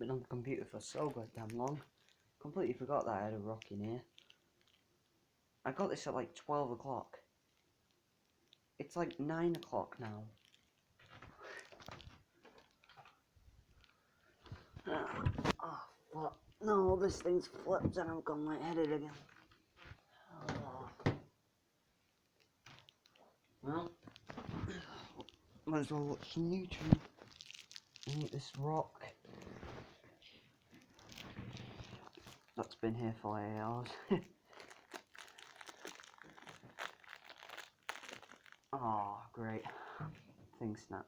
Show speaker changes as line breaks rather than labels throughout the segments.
been on the computer for so goddamn long. Completely forgot that I had a rock in here. I got this at like 12 o'clock. It's like 9 o'clock now. Oh, fuck. No, this thing's flipped and I've gone lightheaded again. Oh. Well, might as well watch some YouTube and eat this rock. That's been here for 8 hours. Oh, great. Thing snapped.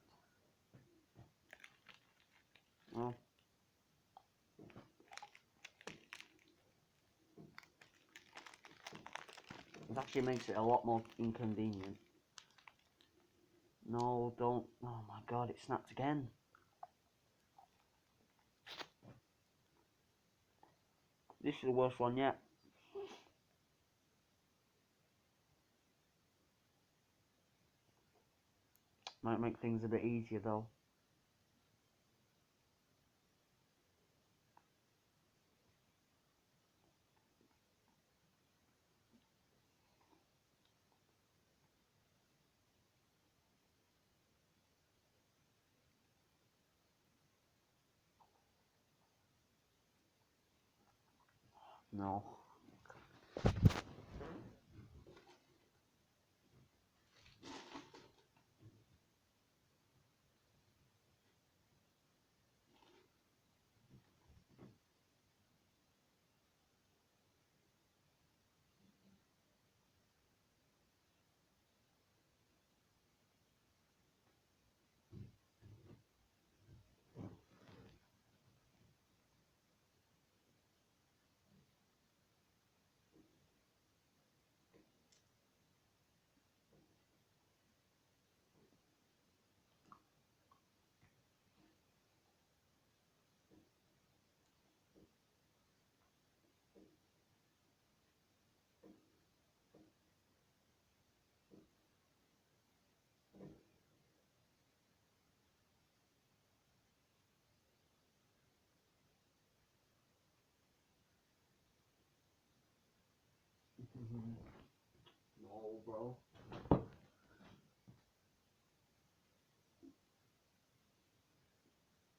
Well. It actually makes it a lot more inconvenient. No, don't. Oh my god, it snapped again. This is the worst one yet. Might make things a bit easier though. No. No, bro.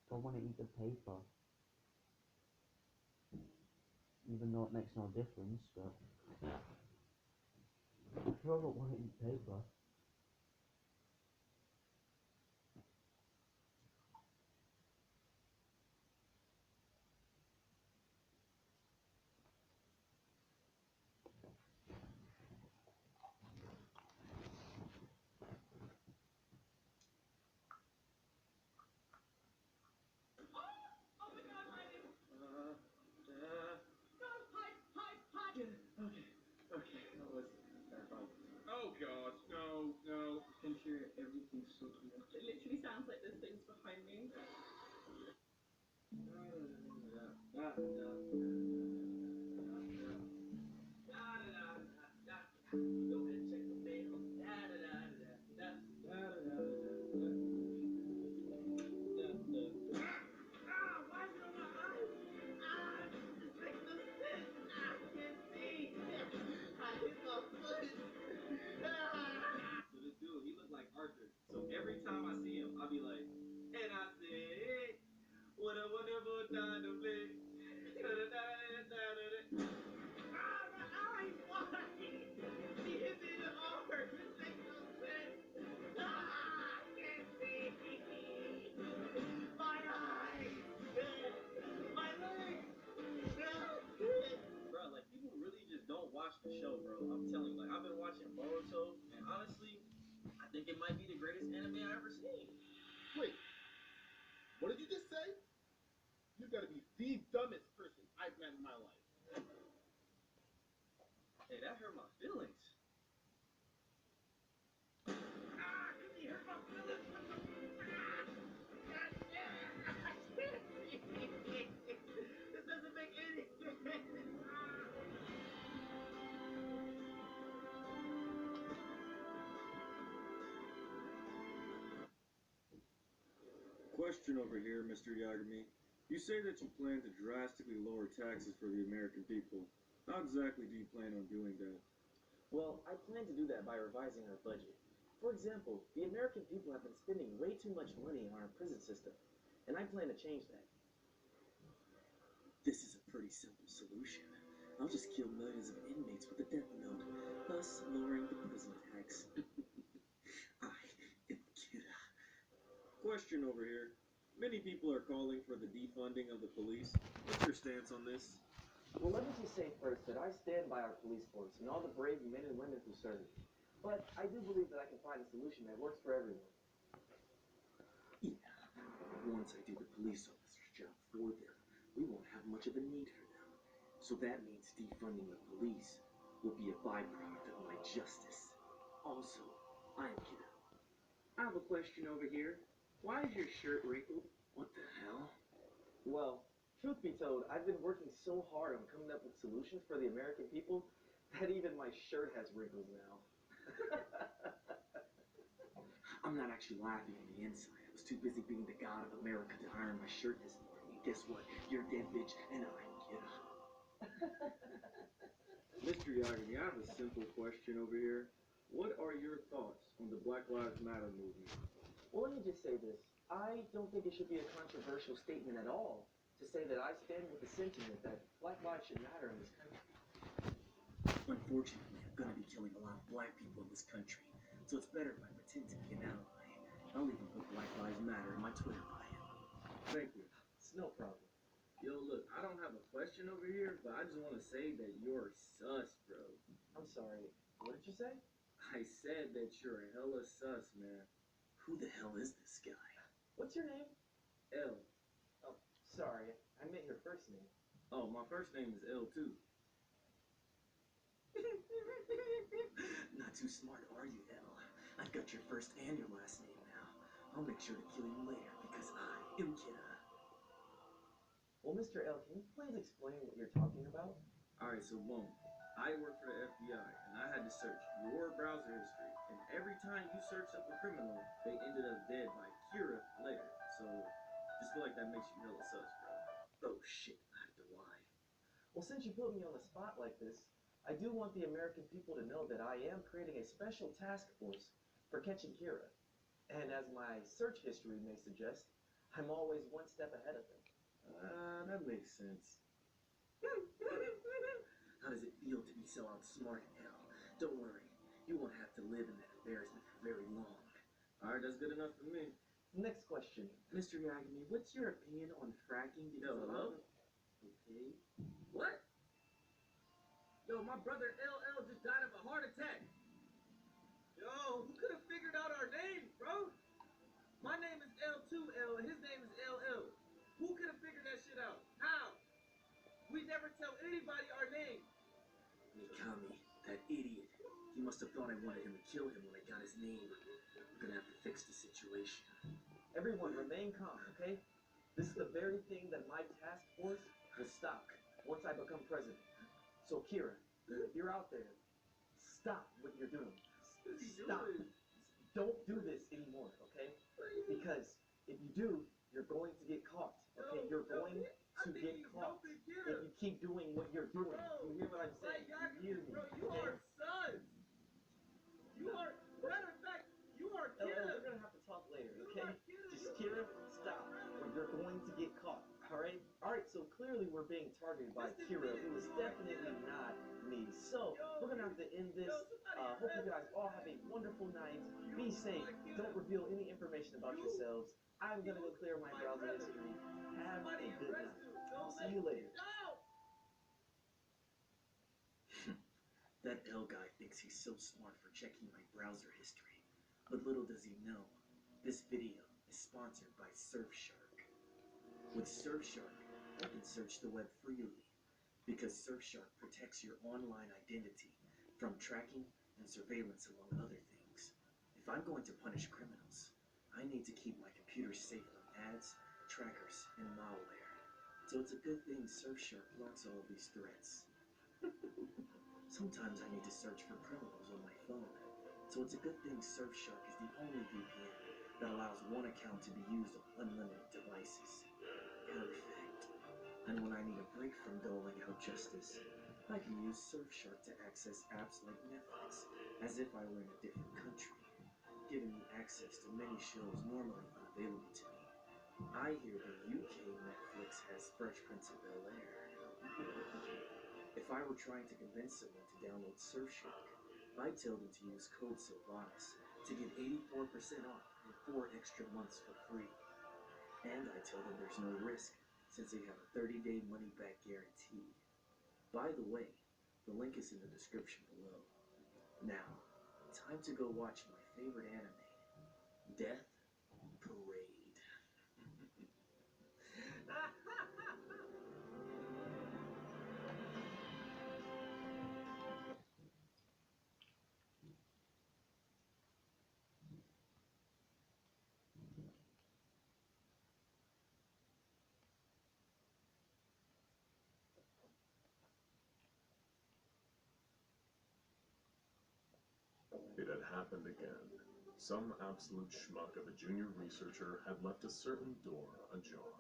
Don't want to eat the paper. Even though it makes no difference, but I still don't want to eat paper.
Oh god, no, no. I can hear everything so clear. It literally sounds like there's things behind me. So this dude, he looked like Arthur. So every time I see him, I'll be like, and I said, what a wonderful time to play. Ah, my eyes, why? She hit me in the arm. This makes no sense. Ah, I can't see. My eyes. My legs. Bro, like, people really just don't watch the show, bro. I'm telling you, like, I've been watching Boruto, and honestly, I think it might be the greatest anime I ever seen.
Wait, what did you just say? You gotta be the dumbest person I've met in my life.
Hey, that hurt my feelings. You hurt my feelings. This doesn't make any sense.
Question over here, Mr. Yagami.
You say that you plan to drastically lower taxes for the American people. How exactly do you plan on doing that?
Well, I plan to do that by revising our budget. For example, the American people have been spending way too much money on our prison system, and I plan to change that.
This is a pretty simple solution. I'll just kill millions of inmates with the death note, thus lowering the prison tax. I am Kira.
Question over here. Many people are calling for the defunding of the police. What's your stance on this?
Well, let me just say first that I stand by our police force and all the brave men and women who serve. But I do believe that I can find a solution that works for everyone.
Yeah, once I do the police officer's job for them, we won't have much of a need for them. So that means defunding the police will be a byproduct of my justice. Also, I am Kira.
I have a question over here. Why is your shirt wrinkled?
What the hell?
Well, truth be told, I've been working so hard on coming up with solutions for the American people that even my shirt has wrinkles now.
I'm not actually laughing on the inside. I was too busy being the god of America to iron my shirt this morning. And guess what? You're a dead bitch, and I'm Kira.
Mr. Yagami, I have a simple question over here. What are your thoughts on the Black Lives Matter movement?
Well, let me just say this. I don't think it should be a controversial statement at all to say that I stand with the sentiment that black lives should matter in this country.
Unfortunately, I'm gonna be killing a lot of black people in this country, so it's better if I pretend to be an ally. I'll even put Black Lives Matter in my Twitter bio.
Thank you.
It's no problem.
Yo, look, I don't have a question over here, but I just want to say that you're sus, bro.
I'm sorry. What did you say?
I said that you're hella sus, man.
Who the hell is this guy?
What's your name?
L.
Oh, sorry. I meant your first name.
Oh, my first name is L too.
Not too smart, are you, L? I've got your first and your last name now. I'll make sure to kill you later because I am Kira.
Well, Mr. L, can you please explain what you're talking about?
Alright, so boom. I work for the FBI, and I had to search your browser history. And every time you searched up a criminal, they ended up dead by Kira later. So, just feel like that makes you hella sus, bro.
Oh shit, I have to lie.
Well, since you put me on the spot like this, I do want the American people to know that I am creating a special task force for catching Kira. And as my search history may suggest, I'm always one step ahead of him.
That makes sense.
How does it feel to be so outsmarted, L? Don't worry, you won't have to live in that embarrassment for very long.
Alright, that's good enough for me.
Next question.
Mr. Yagami, what's your opinion on fracking?
Yo, hello?
Okay.
What? Yo, my brother LL just died of a heart attack. Yo, who could have figured out our names, bro? My name is L2L and his name is LL. Who could have figured that shit out? How? We never tell anybody our name.
Mikami, that idiot. He must have thought I wanted him to kill him when I got his name. I'm gonna have to fix the situation.
Everyone, remain calm, okay? This is the very thing that my task force will stop once I become president. So, Kira, if you're out there, stop what you're doing. Stop. Don't do this anymore, okay? Because if you do, you're going to get caught, okay? You're going to get caught if you keep doing what you're doing. You hear what I'm saying? You hear me,
Bro, you
okay?
are sus. You are, matter of fact, you are
Oh,
Kira.
we're gonna have to talk later, okay? Just Kira, stop, or you're going to get caught. All right? All right. So clearly we're being targeted by Kira, who is definitely not me. So we're gonna have to end this. Hope you guys all have a wonderful night. Be safe. Don't reveal any information about yourselves. I'm gonna go clear my browser history. Have a good night. I'll see you later.
That L guy thinks he's so smart for checking my browser history. But little does he know, this video is sponsored by Surfshark. With Surfshark, I can search the web freely, because Surfshark protects your online identity from tracking and surveillance among other things. If I'm going to punish criminals, I need to keep my computer safe from ads, trackers, and malware. So it's a good thing Surfshark blocks all of these threats. Sometimes I need to search for criminals on my phone, so it's a good thing Surfshark is the only VPN that allows one account to be used on unlimited devices. Perfect. And when I need a break from doling out justice, I can use Surfshark to access apps like Netflix, as if I were in a different country, giving me access to many shows normally unavailable to me. I hear the UK Netflix has Fresh Prince of Bel-Air. If I were trying to convince someone to download Surfshark, I'd tell them to use code Sylvanas to get 84% off and 4 extra months for free. And I tell them there's no risk, since they have a 30-day money-back guarantee. By the way, the link is in the description below. Now, time to go watch my favorite anime, Death Parade.
It had happened again. Some absolute schmuck of a junior researcher had left a certain door ajar.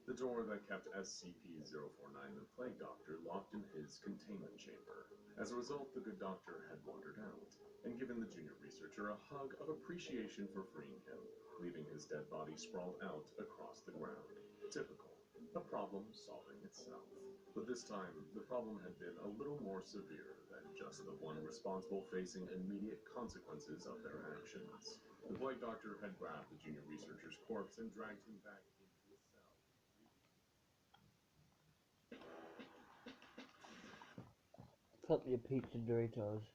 The door that kept SCP-049, the Plague Doctor, locked in his containment chamber. As a result, the good doctor had wandered out, and given the junior researcher a hug of appreciation for freeing him, leaving his dead body sprawled out across the ground. Typical. A problem solving itself. But this time, the problem had been a little more severe than just the one responsible facing immediate consequences of their actions. The Plague Doctor had grabbed the junior researcher's corpse and dragged him back into his cell.
Flip your pizza Doritos.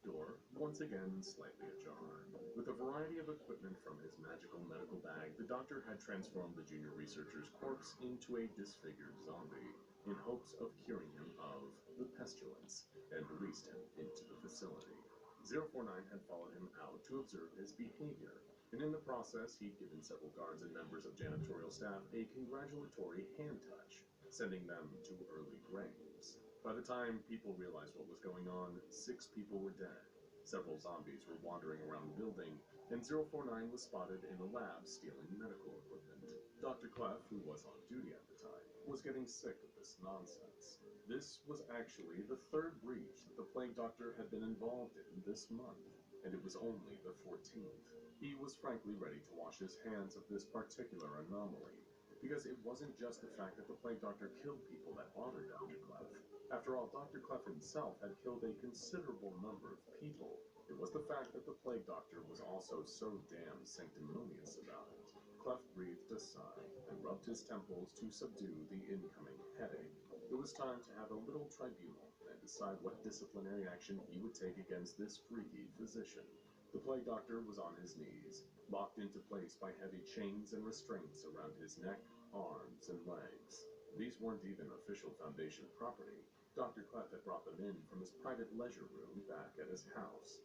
Door, once again slightly ajar. With a variety of equipment from his magical medical bag, the doctor had transformed the junior researcher's corpse into a disfigured zombie, in hopes of curing him of the pestilence, and released him into the facility. 049 had followed him out to observe his behavior, and in the process he'd given several guards and members of janitorial staff a congratulatory hand touch, sending them to early graves. By the time people realized what was going on, 6 people were dead. Several zombies were wandering around the building, and 049 was spotted in the lab stealing medical equipment. Dr. Clef, who was on duty at the time, was getting sick of this nonsense. This was actually the 3rd breach that the Plague Doctor had been involved in this month, and it was only the 14th. He was frankly ready to wash his hands of this particular anomaly, because it wasn't just the fact that the Plague Doctor killed people that bothered Dr. Clef. After all, Dr. Clef himself had killed a considerable number of people. It was the fact that the Plague Doctor was also so damn sanctimonious about it. Clef breathed a sigh and rubbed his temples to subdue the incoming headache. It was time to have a little tribunal and decide what disciplinary action he would take against this freaky physician. The Plague Doctor was on his knees, locked into place by heavy chains and restraints around his neck, arms, and legs. These weren't even official Foundation property. Dr. Clef had brought them in from his private leisure room back at his house.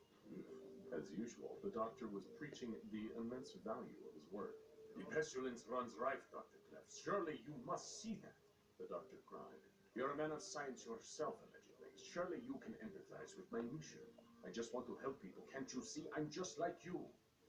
As usual, the doctor was preaching the immense value of his work. "The pestilence runs rife, Dr. Clef. Surely you must see that," the doctor cried. "You're a man of science yourself, allegedly. Surely you can empathize with my mission. I just want to help people. Can't you see? I'm just like you."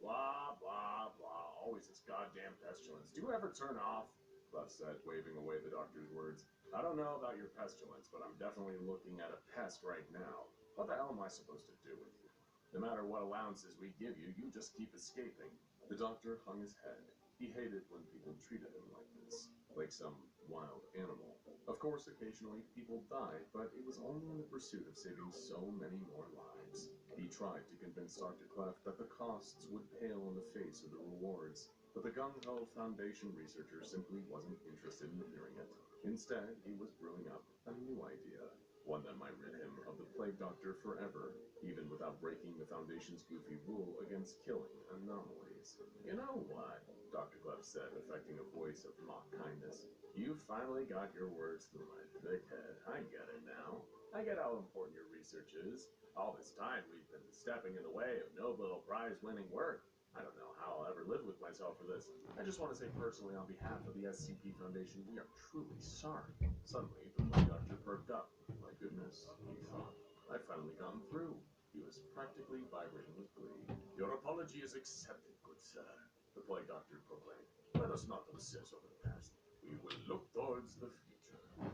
"Blah, blah, blah. Always this goddamn pestilence. Do you ever turn off?" Clef said, waving away the doctor's words. "I don't know about your pestilence, but I'm definitely looking at a pest right now. What the hell am I supposed to do with you? No matter what allowances we give you, you just keep escaping." The doctor hung his head. He hated when people treated him like this, like some wild animal. Of course, occasionally people died, but it was only in the pursuit of saving so many more lives. He tried to convince Dr. Clef that the costs would pale in the face of the rewards, but the gung-ho Foundation researcher simply wasn't interested in hearing it. Instead, he was brewing up a new idea, one that might rid him of the Plague Doctor forever, even without breaking the Foundation's goofy rule against killing anomalies. "You know what?" Dr. Clef said, affecting a voice of mock kindness. "You finally got your words through my thick head. I get it now. I get how important your research is. All this time we've been stepping in the way of Nobel Prize-winning work. I don't know how I'll ever live with myself for this. I just want to say personally, on behalf of the SCP Foundation, we are truly sorry." Suddenly, the Plague Doctor perked up. "My goodness," he thought. "I've finally gotten through." He was practically vibrating with glee. "Your apology is accepted, good sir," the Plague Doctor proclaimed. "Let us not obsess over the past. We will look towards the future."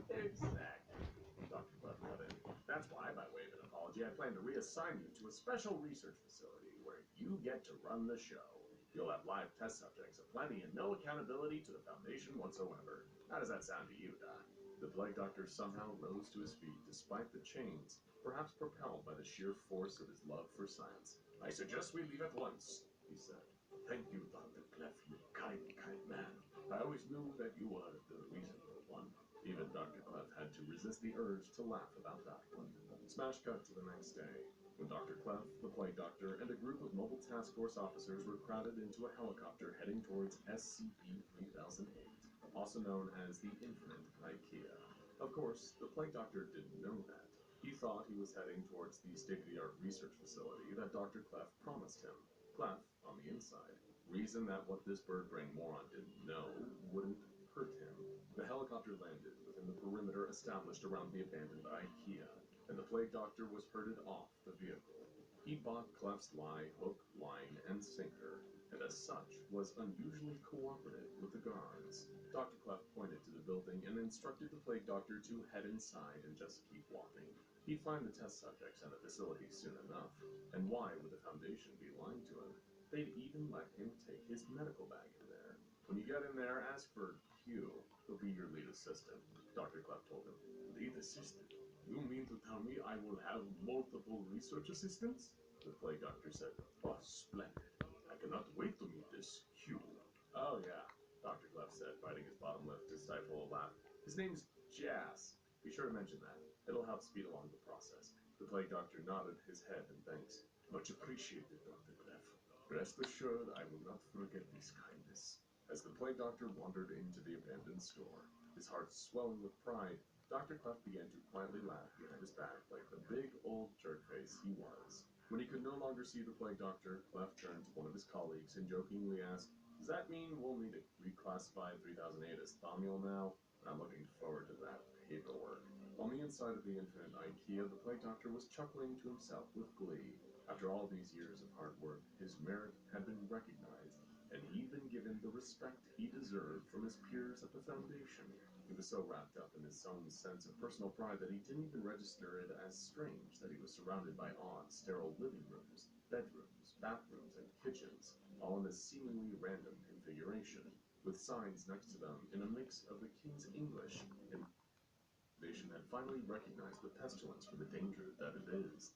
plan to reassign you to a special research facility where you get to run the show. You'll have live test subjects aplenty and no accountability to the Foundation whatsoever. How does that sound to you, Doc? The Plague Doctor somehow rose to his feet despite the chains, perhaps propelled by the sheer force of his love for science. I suggest we leave at once, he said. Thank you, Dr. Clef, you kind man. I always knew that you were the reasonable one. Even Dr. Clef had to resist the urge to laugh about that one. Smash cut to the next day, when Dr. Clef, the Plague Doctor, and a group of Mobile Task Force officers were crowded into a helicopter heading towards SCP-3008, also known as the Infinite IKEA. Of course, the Plague Doctor didn't know that. He thought he was heading towards the state-of-the-art research facility that Dr. Clef promised him. Clef, on the inside, reasoned that what this bird-brain moron didn't know wouldn't hurt him. The helicopter landed within the perimeter established around the abandoned IKEA, and the Plague Doctor was herded off the vehicle. He bought Clef's lie hook, line, and sinker, and as such was unusually cooperative with the guards. Dr. Clef pointed to the building and instructed the Plague Doctor to head inside and just keep walking. He'd find the test subjects and the facility soon enough, and why would the Foundation be lying to him? They'd even let him take his medical bag in there. When you get in there, ask for Q. He'll be your lead assistant, Dr. Clef told him. Lead assistant? You mean to tell me I will have multiple research assistants? The Plague Doctor said. Oh, splendid. I cannot wait to meet this Q. Oh, yeah, Dr. Clef said, biting his bottom lip to stifle a laugh. His name's Jas. Be sure to mention that. It'll help speed along the process. The Plague Doctor nodded his head in thanks. Much appreciated, Dr. Clef. Rest assured, I will not forget this kindness. As the Plague Doctor wandered into the abandoned store, his heart swelling with pride, Dr. Clef began to quietly laugh behind his back like the big old jerkface he was. When he could no longer see the Plague Doctor, Clef turned to one of his colleagues and jokingly asked, Does that mean we'll need to reclassify 3008 as Thaumiel now? I'm looking forward to that paperwork. On the inside of the Infinite IKEA, the Plague Doctor was chuckling to himself with glee. After all these years of hard work, his merit had been recognized, and he'd been given the respect he deserved from his peers at the Foundation. He was so wrapped up in his own sense of personal pride that he didn't even register it as strange that he was surrounded by odd, sterile living rooms, bedrooms, bathrooms, and kitchens, all in a seemingly random configuration, with signs next to them in a mix of the King's English and the Foundation had finally recognized the pestilence for the danger that it is.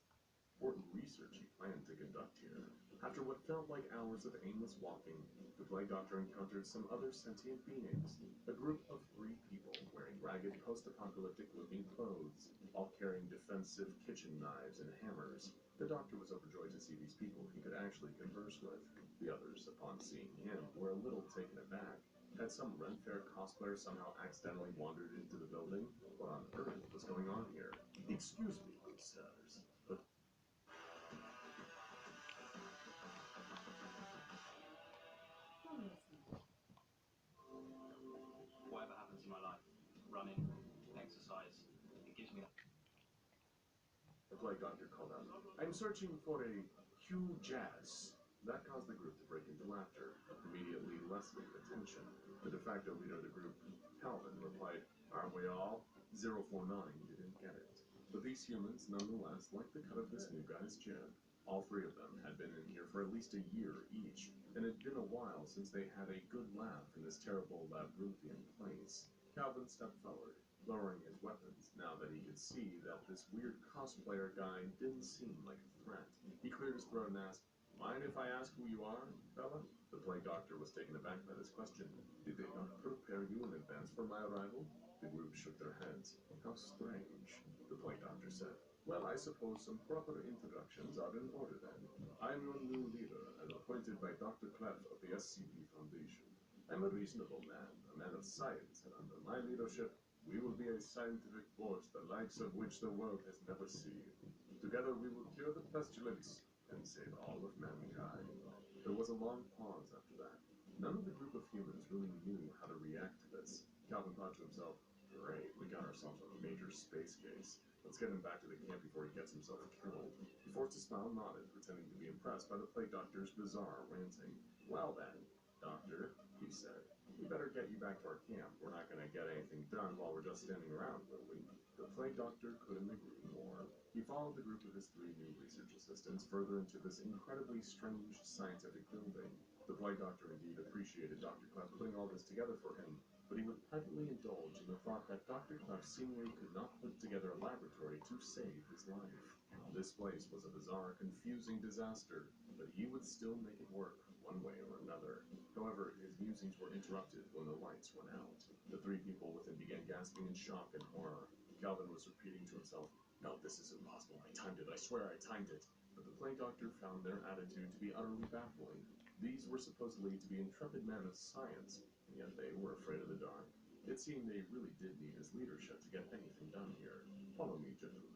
Important research he planned to conduct here. After what felt like hours of aimless walking, the Plague Doctor encountered some other sentient beings, a group of 3 people wearing ragged post-apocalyptic looking clothes, all carrying defensive kitchen knives and hammers. The Doctor was overjoyed to see these people he could actually converse with. The others, upon seeing him, were a little taken aback. Had some Ren Fair cosplayer somehow accidentally wandered into the building? What on earth was going on here? Excuse me, good sirs, but
Whatever happens in my life, running, exercise, it gives me that.
the Plague Doctor called out, I'm searching for a Q Jas. That caused the group to break into laughter, immediately lessening the tension. The de facto leader of the group, Calvin, replied, Aren't we all? 049 didn't get it. But these humans, nonetheless, liked the cut of this new guy's jib. All 3 of them had been in here for at least a year each, and it had been a while since they had a good laugh in this terrible labyrinthian place. Calvin stepped forward, lowering his weapons now that he could see that this weird cosplayer guy didn't seem like a threat. He cleared his throat and asked, Mind if I ask who you are, fella? The Plague Doctor was taken aback by this question. Did they not prepare you in advance for my arrival? The group shook their heads. How strange, the Plague Doctor said. Well, I suppose some proper introductions are in order then. I am your new leader, and appointed by Dr. Clef of the SCP Foundation. I'm a reasonable man, a man of science, and under my leadership, we will be a scientific force the likes of which the world has never seen. Together we will cure the pestilence and save all of mankind. There was a long pause after that. None of the group of humans really knew how to react to this. Calvin thought to himself, Great, we got ourselves a major space case. Let's get him back to the camp before he gets himself killed. He forced a smile and nodded, pretending to be impressed by the Plague Doctor's bizarre ranting. Well then, Doctor, he said, We better get you back to our camp. We're not going to get anything done while we're just standing around, will we? The plague doctor couldn't agree more. He followed the group of his 3 new research assistants further into this incredibly strange scientific building. The plague doctor indeed appreciated Dr. Clef putting all this together for him, but he would privately indulge in the thought that Dr. Clef seemingly could not put together a laboratory to save his life. This place was a bizarre, confusing disaster, but he would still make it work one way or another. However, his musings were interrupted when the lights went out. The 3 people with him began gasping in shock and horror. Calvin was repeating to himself, "No, this is impossible. I timed it. I swear I timed it." But the plague doctor found their attitude to be utterly baffling. These were supposedly to be intrepid men of science, and yet they were afraid of the dark. It seemed they really did need his leadership to get anything done here. "Follow me, gentlemen,"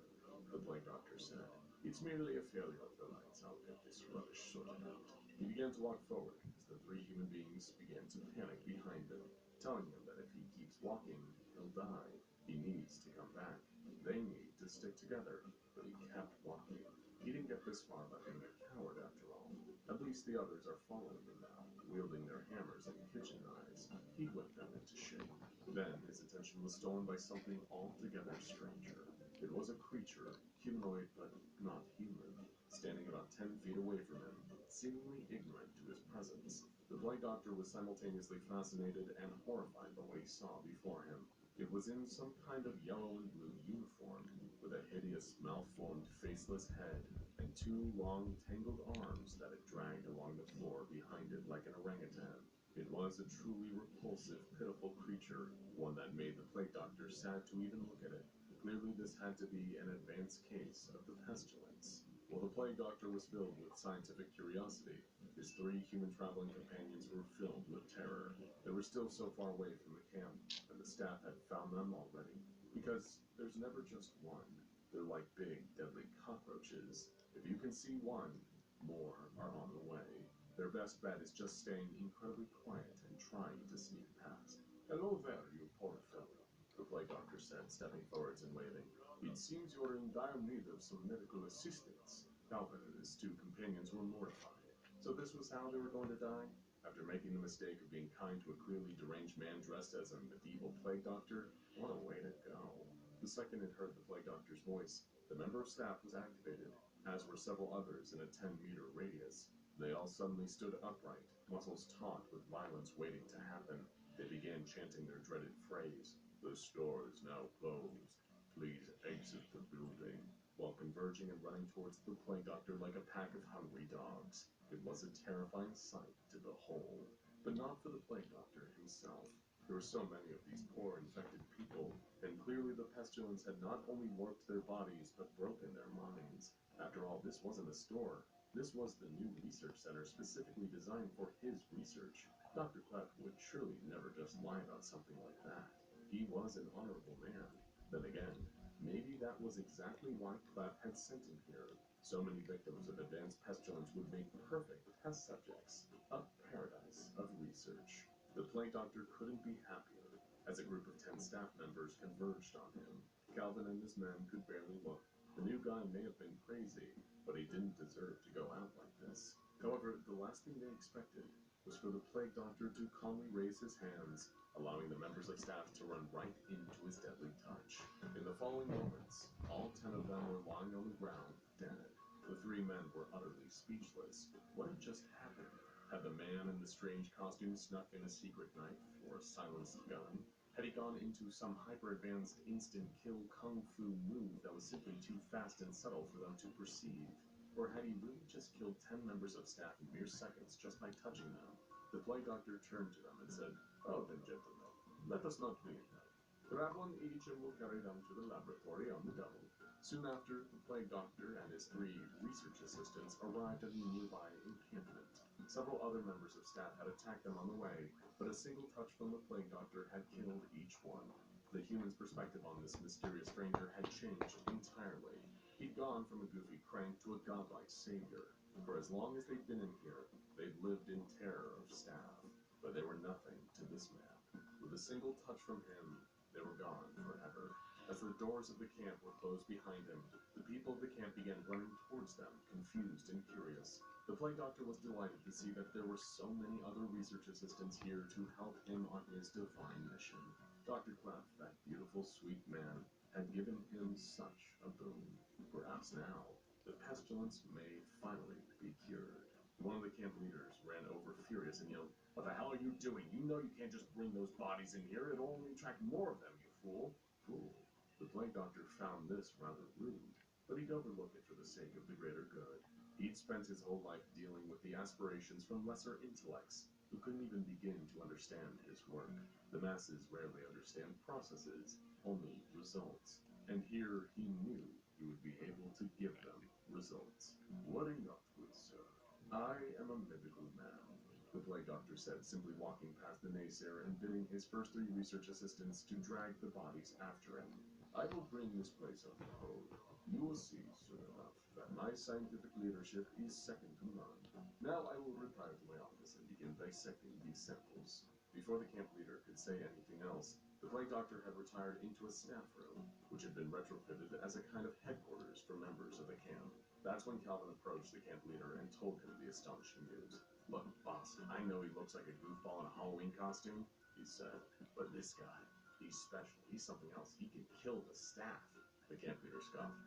the plague doctor said. "It's merely a failure of the lights. I'll get this rubbish sorted out." He began to walk forward as the 3 human beings began to panic behind him, telling him that if he keeps walking, he'll die. He needs to come back. They need to stick together, but he kept walking. He didn't get this far by being a coward after all. At least the others are following him now, wielding their hammers and kitchen knives. He whipped them into shape. Then his attention was stolen by something altogether stranger. It was a creature, humanoid but not human, standing about 10 feet away from him, seemingly ignorant to his presence. The plague doctor was simultaneously fascinated and horrified by what he saw before him. It was in some kind of yellow and blue uniform, with a hideous, malformed, faceless head, and 2 long, tangled arms that it dragged along the floor behind it like an orangutan. It was a truly repulsive, pitiful creature, one that made the plague doctor sad to even look at it. Clearly this had to be an advanced case of the pestilence. While the plague doctor was filled with scientific curiosity, his 3 human traveling companions were filled with terror. They were still so far away from the camp, and the staff had found them already. Because there's never just one. They're like big, deadly cockroaches. If you can see one, more are on the way. Their best bet is just staying incredibly quiet and trying to sneak past. "Hello there, you poor fellow," the plague doctor said, stepping forwards and waving. "It seems you're in dire need of some medical assistance." Calvin and his 2 companions were mortified. So this was how they were going to die? After making the mistake of being kind to a clearly deranged man dressed as a medieval plague doctor? What a way to go. The second it heard the plague doctor's voice, the member of staff was activated, as were several others in a 10-meter radius. They all suddenly stood upright, muscles taut with violence waiting to happen. They began chanting their dreaded phrase, "The store is now closed. Please exit the building," while converging and running towards the plague doctor like a pack of hungry dogs. It was a terrifying sight to behold, but not for the plague doctor himself. There were so many of these poor infected people, and clearly the pestilence had not only warped their bodies, but broken their minds. After all, this wasn't a store. This was the new research center specifically designed for his research. Dr. Clef would surely never just lie about something like that. He was an honorable man. Then again, maybe that was exactly why Clef had sent him here. So many victims of advanced pestilence would make perfect test subjects. A paradise of research. The plague doctor couldn't be happier. As a group of 10 staff members converged on him, Calvin and his men could barely look. The new guy may have been crazy, but he didn't deserve to go out like this. However, the last thing they expected was for the plague doctor to calmly raise his hands, allowing the members of staff to run right into his deadly touch. In the following moments, all 10 of them were lying on the ground, dead. The 3 men were utterly speechless. What had just happened? Had the man in the strange costume snuck in a secret knife or a silenced gun? Had he gone into some hyper-advanced instant-kill kung fu move that was simply too fast and subtle for them to perceive? Or had he really just killed 10 members of staff in mere seconds just by touching them? The plague doctor turned to them and said, "Oh then, gentlemen, let us not be in doubt. Grab one each and we'll carry them to the laboratory on the double." Soon after, the plague doctor and his 3 research assistants arrived at a nearby encampment. Several other members of staff had attacked them on the way, but a single touch from the plague doctor had killed each one. The human's perspective on this mysterious stranger had changed entirely. He'd gone from a goofy crank to a godlike savior. For as long as they'd been in here, they'd lived in terror of staff. But they were nothing to this man. With a single touch from him, they were gone forever. As the doors of the camp were closed behind him, the people of the camp began running towards them, confused and curious. The Plague Doctor was delighted to see that there were so many other research assistants here to help him on his divine mission. Dr. Clef, that beautiful, sweet man, had given him such a boon. Perhaps now, the pestilence may finally be cured. One of the camp leaders ran over furious and yelled, "What the hell are you doing? You know you can't just bring those bodies in here. It'll only attract more of them, you fool." Fool. The Plague Doctor found this rather rude, but he'd overlook it for the sake of the greater good. He'd spent his whole life dealing with the aspirations from lesser intellects who couldn't even begin to understand his work. The masses rarely understand processes, only results. And here he knew he would be able to give them results. "Worry not, good sir. I am a mythical man," the Plague Doctor said, simply walking past the naysayer and bidding his first 3 research assistants to drag the bodies after him. "I will bring this place under hold. You will see soon enough that my scientific leadership is second to none. Now I will retire to my office and begin dissecting these samples." Before the camp leader could say anything else, the Plague Doctor had retired into a staff room, which had been retrofitted as a kind of headquarters for members of the camp. That's when Calvin approached the camp leader and told him the astonishing news. "Look, boss, I know he looks like a goofball in a Halloween costume," he said, "but this guy, he's special. He's something else. He can kill the staff." The camp leader scoffed.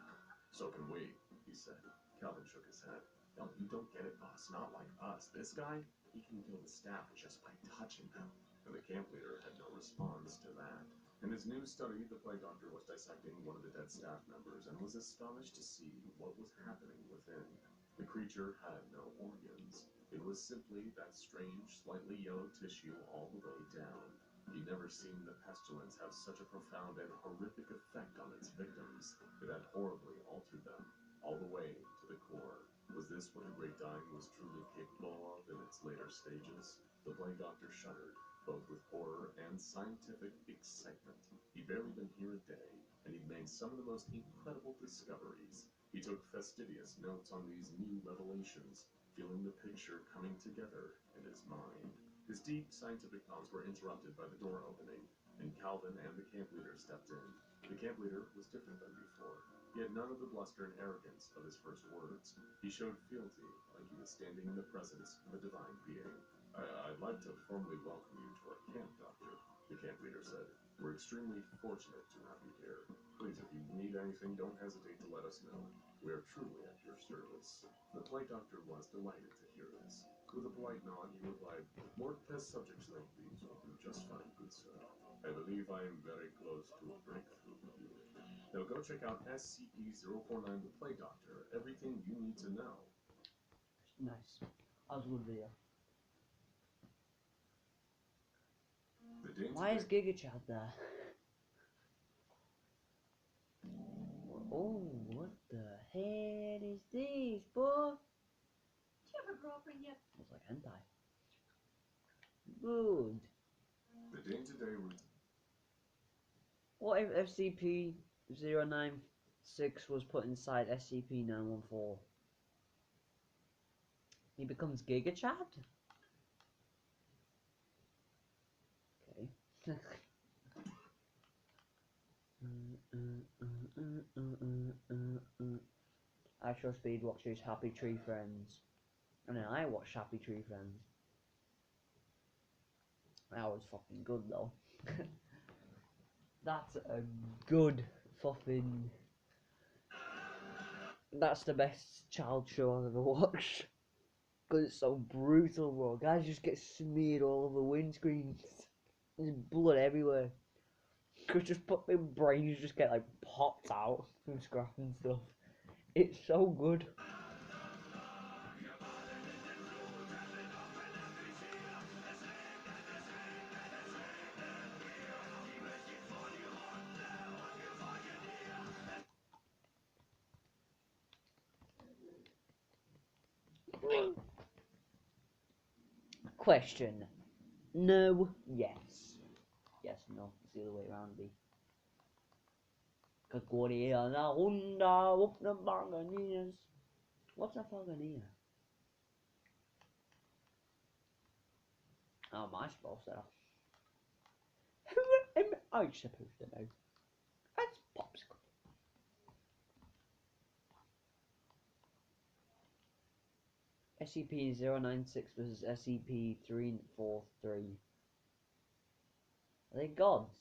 "So can we," he said. Calvin shook his head. "No, you don't get it, boss. Not like us. This guy, he can kill the staff just by touching them." And the camp leader had no response to that. In his new study, the Plague Doctor was dissecting one of the dead staff members and was astonished to see what was happening within. The creature had no organs. It was simply that strange, slightly yellow tissue all the way down. He'd never seen the pestilence have such a profound and horrific effect on its victims. It had horribly altered them, all the way to the core. Was this what the Great Dying was truly capable of in its later stages? The Plague Doctor shuddered, both with horror and scientific excitement. He'd barely been here a day, and he'd made some of the most incredible discoveries. He took fastidious notes on these new revelations, feeling the picture coming together in his mind. His deep scientific thoughts were interrupted by the door opening, and Calvin and the camp leader stepped in. The camp leader was different than before. He had none of the bluster and arrogance of his first words. He showed fealty, like he was standing in the presence of a divine being. "I'd like to formally welcome you to our camp, Doctor," the camp leader said. "We're extremely fortunate to have you here. Please, if you need anything, don't hesitate to let us know. We are truly at your service." The Plague Doctor was delighted to hear this. With a polite nod, he replied, "More test subjects like these will do just fine, good sir. I believe I am very close to a breakthrough here. Now go check out SCP-049, the Plague Doctor. Everything you need to know."
Nice. That was a good video. Why is Giga Chad there? Oh, what the hell is this, boy?
Do you have a girlfriend yet?
Looks like hentai. Good.
The day-to-day routine.
What if SCP-096 was put inside SCP-914? He becomes Giga Chad? Okay. I show Speed watches Happy Tree Friends. And then I watched Happy Tree Friends. That was fucking good though. That's a good fucking... That's the best child show I've ever watched. Because it's so brutal, bro. Guys just get smeared all over windscreens. There's blood everywhere. Cause just their brains just get like popped out from scrap and stuff. It's so good. Question. No. Yes. Yes, no. It's the other way around, B. Cacoria Honda up the Buccaneers. What's a Buccaneer? How am I supposed to know? Who am I supposed to know? That's SCP-096 versus SCP-343. Are they gods?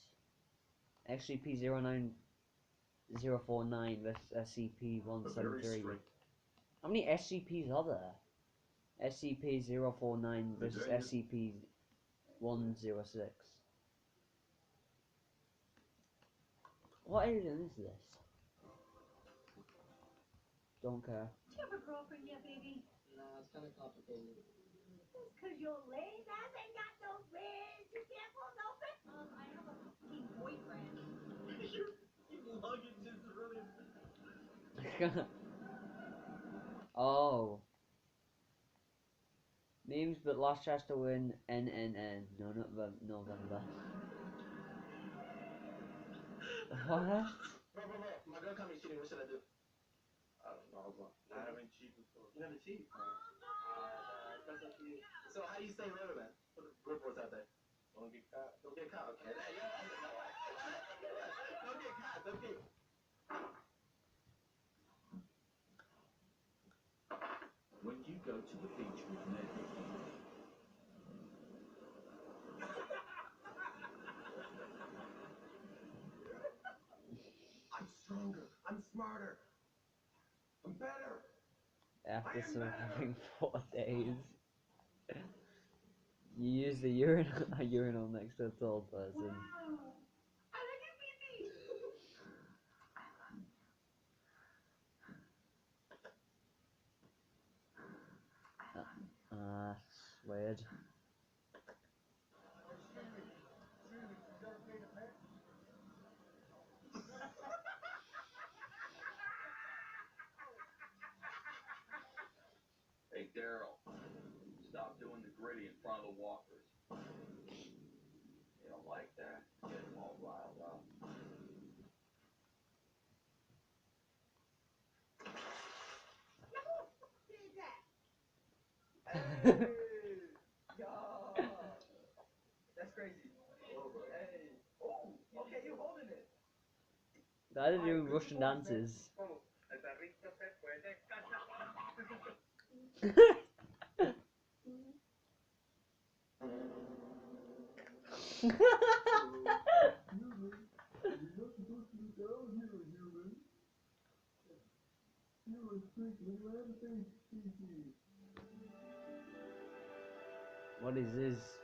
SCP-09049 versus SCP-173. How many SCPs are there? SCP-049 versus SCP-106. What alien is this? Don't care.
Do you have a girlfriend yet, baby?
Nah, it's kind of complicated.
That's because your lame ass ain't got no friends. You can't pull no friends. I have a fucking boyfriend.
Your luggage is really...
Oh. Memes, but last chance to win NNN. No, not November. What?
Bro, my girl caught me cheating. What should I do?
I don't know. I haven't cheated before.
You never cheat? That's up to you. So how do you stay relevant? Put the good boys out there.
Don't get caught.
Don't get caught, okay? Don't get caught, don't get...
When you go to the beach with Ned,
I'm stronger. I'm smarter. I'm better.
After surviving 4 days, you use the urinal next to a tall person. Weird.
Hey, Daryl. Stop doing the gritty in front of the walkers. You don't like that? Get them all riled up.
Yo! That's crazy. Hey. Oh, okay, you're holding it.
They're doing Russian dances. What is this?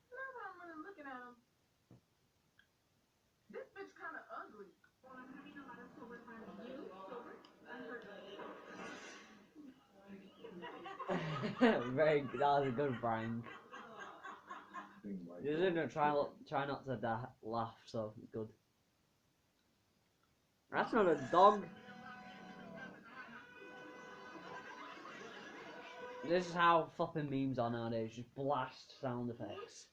Now that I'm really looking at him, this bitch kind of ugly. Well, I'm having a lot of sober time. You sober?
Very good. That was a good prank. You're gonna try not to laugh, so it's good. That's not a dog. This is how flipping memes are nowadays. Just blast sound effects.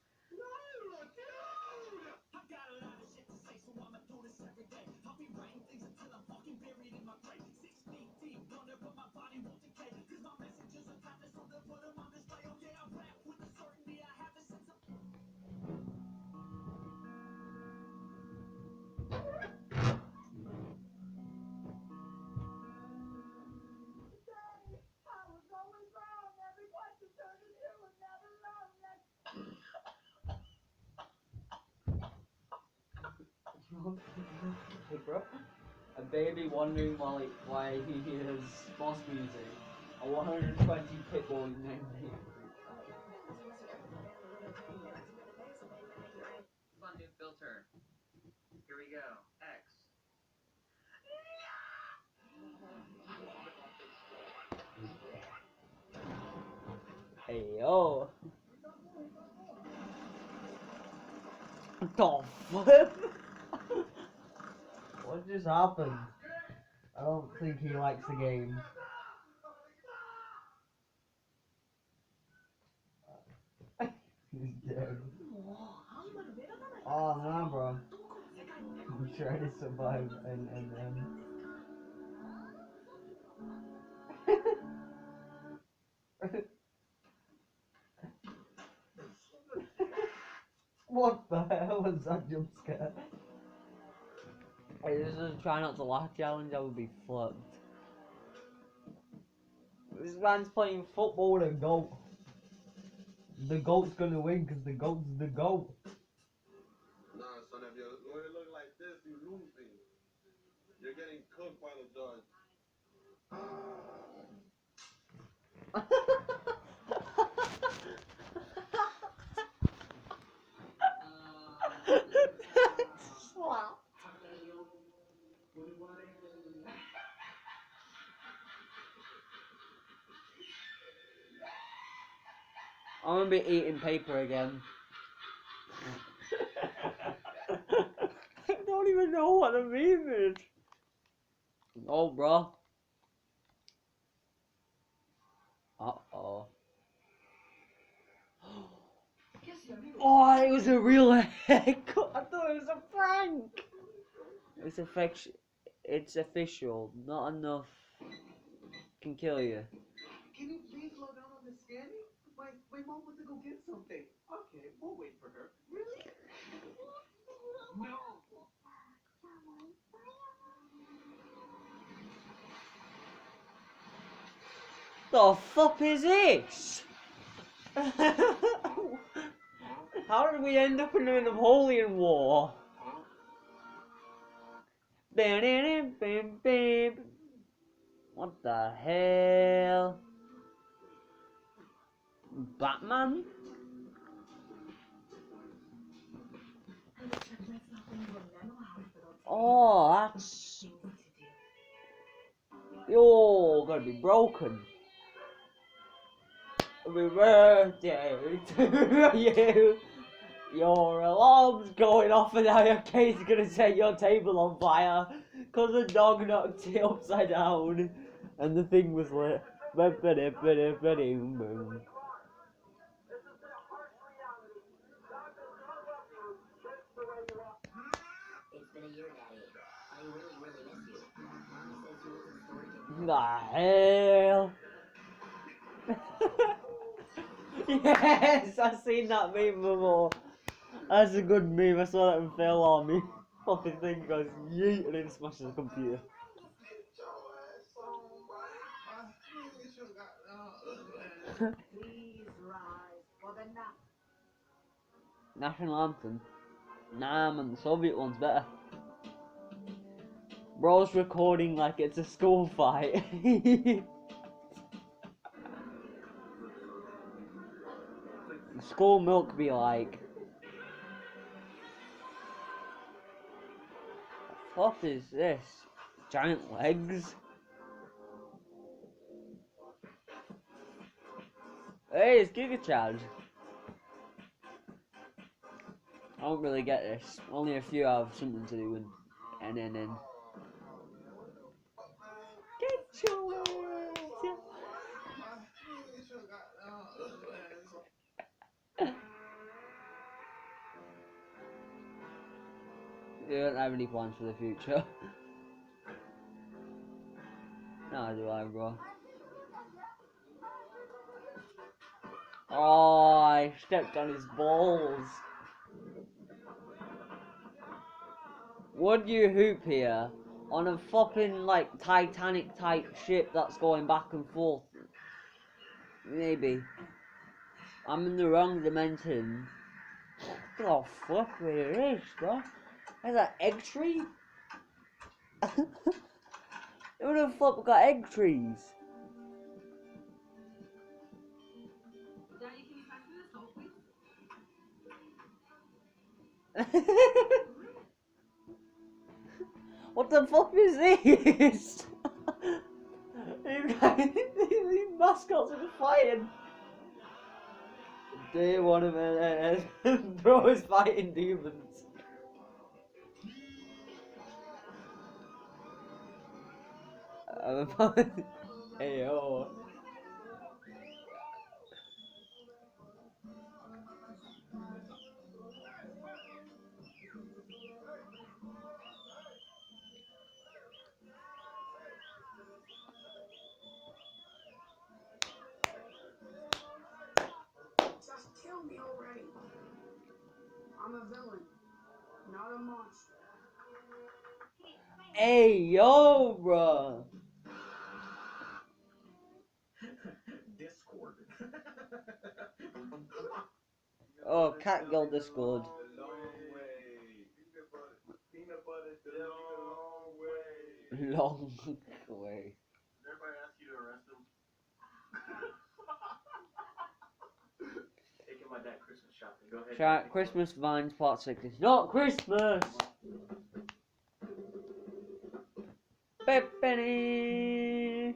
Hey, bro. A baby wondering why he hears boss music. A 120 pitbull named
Fun new filter. Here we go. X.
Hey yo. What the flip? What just happened? I don't think he likes the game. He's dead. Oh no, bro. I'm trying to survive and What the hell was that jump scare? Hey, this is a try not to laugh challenge, I would be fucked. This man's playing football with a goat. The goat's gonna win because the goat's the goat.
Nah, son, if you look like this, you losing. You're getting cooked by the judge.
Slap. I'm gonna be eating paper again. I don't even know what the meme is. Oh, bro. Uh-oh. Oh, it was a real haircut. I thought it was a prank. It's official. Not enough can kill you.
Can you please slow down on the scanning? My mom went to go get something. Okay, we'll wait for her. Really? No.
The fuck is this? How did we end up in the Napoleon War? What the hell? Batman? Oh, that's... You're gonna be broken. Happy birthday to you. Your alarm's going off and now your kid's gonna set your table on fire because the dog knocked it upside down and the thing was lit.
It's been a year, Daddy. I really, really miss you. Mommy says you was in storage in
The hell? Yes, I've seen that meme before. That's a good meme. I saw that in Fail Army. Fucking thing goes yeet and then smashes the computer.
Please rise for the nap.
National anthem? Nah, man, the Soviet one's better. Bro's recording like it's a school fight. School milk be like. What the fuck is this? Giant legs? Hey, it's Giga Charge. I don't really get this. Only a few have something to do with NNN. Get your ass. You don't have any plans for the future. No, do I, bro? Oh, I stepped on his balls. Would you hoop here on a fucking like Titanic type ship that's going back and forth? Maybe. I'm in the wrong dimension. What the fuck is this, bro? There's an egg tree? Who the fuck got egg trees?
Daddy, can you pass me the soap, please?
What the fuck is this? These mascots are fighting. Day one of it, bro is fighting demons. Hey yo.
Just kill me already. I'm a villain, not a monster.
Hey,
Hey, yo, bro.
Discord.
Oh, cat girl Discord. Long way.
Everybody ask you to arrest him?
Taking my dad Christmas shopping. Go ahead.
Shout Christmas Vines Part 6. It's not Christmas! Peppany!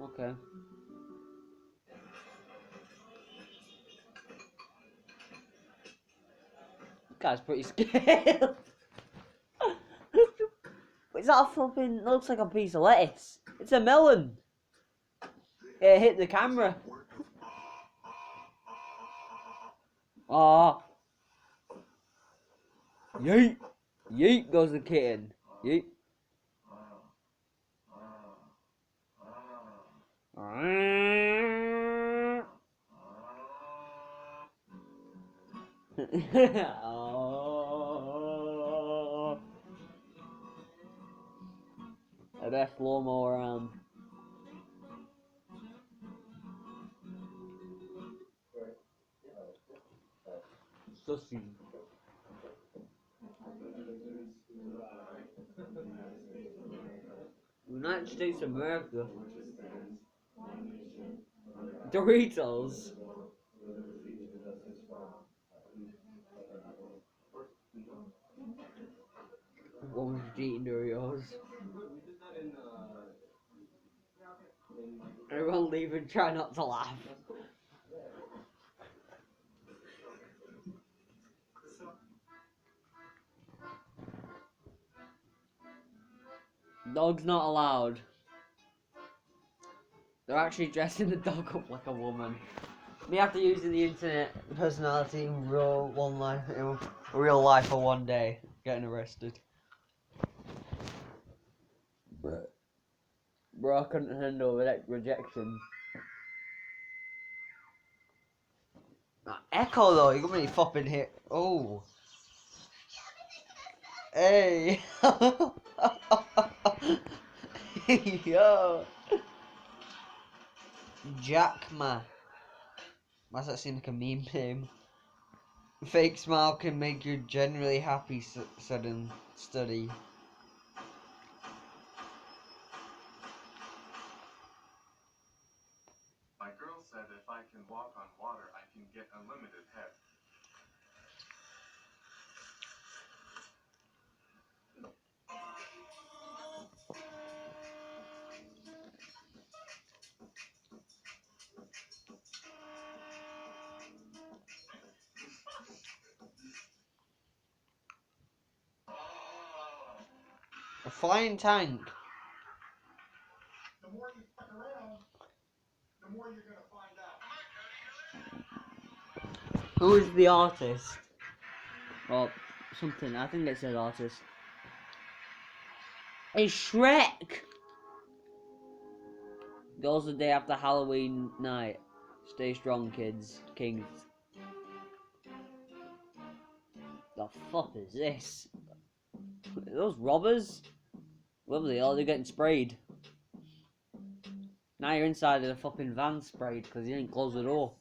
Okay. This guy's pretty scared. Is that a flipping... It looks like a piece of lettuce. It's a melon. It hit the camera. Ah. Yeet. Yeet goes the kitten. Yeet. Oh. I better slow mo around. Sussy. United States of America. Doritos. Woman's eating Doritos. Everyone leave and try not to laugh. Dog's not allowed. They're actually dressing the dog up like a woman. Me after using the internet personality in real life for one day, getting arrested. Bro, I couldn't handle rejection. Echo though, you got me fopping here. Oh. Hey. Yo. Jackma. Why does that seem like a meme name? Fake smile can make you generally happy, said in study.
My girl said if I can walk on water, I can get unlimited head.
A flying tank.
The more you fuck around, the more you're gonna find out.
Who is the artist? Well, something. I think it said artist. It's Shrek! Goes the day after Halloween night. Stay strong, kids. Kings. The fuck is this? Are those robbers? Lovely, oh, they're getting sprayed. Now you're inside of the fucking van sprayed because you didn't close the door.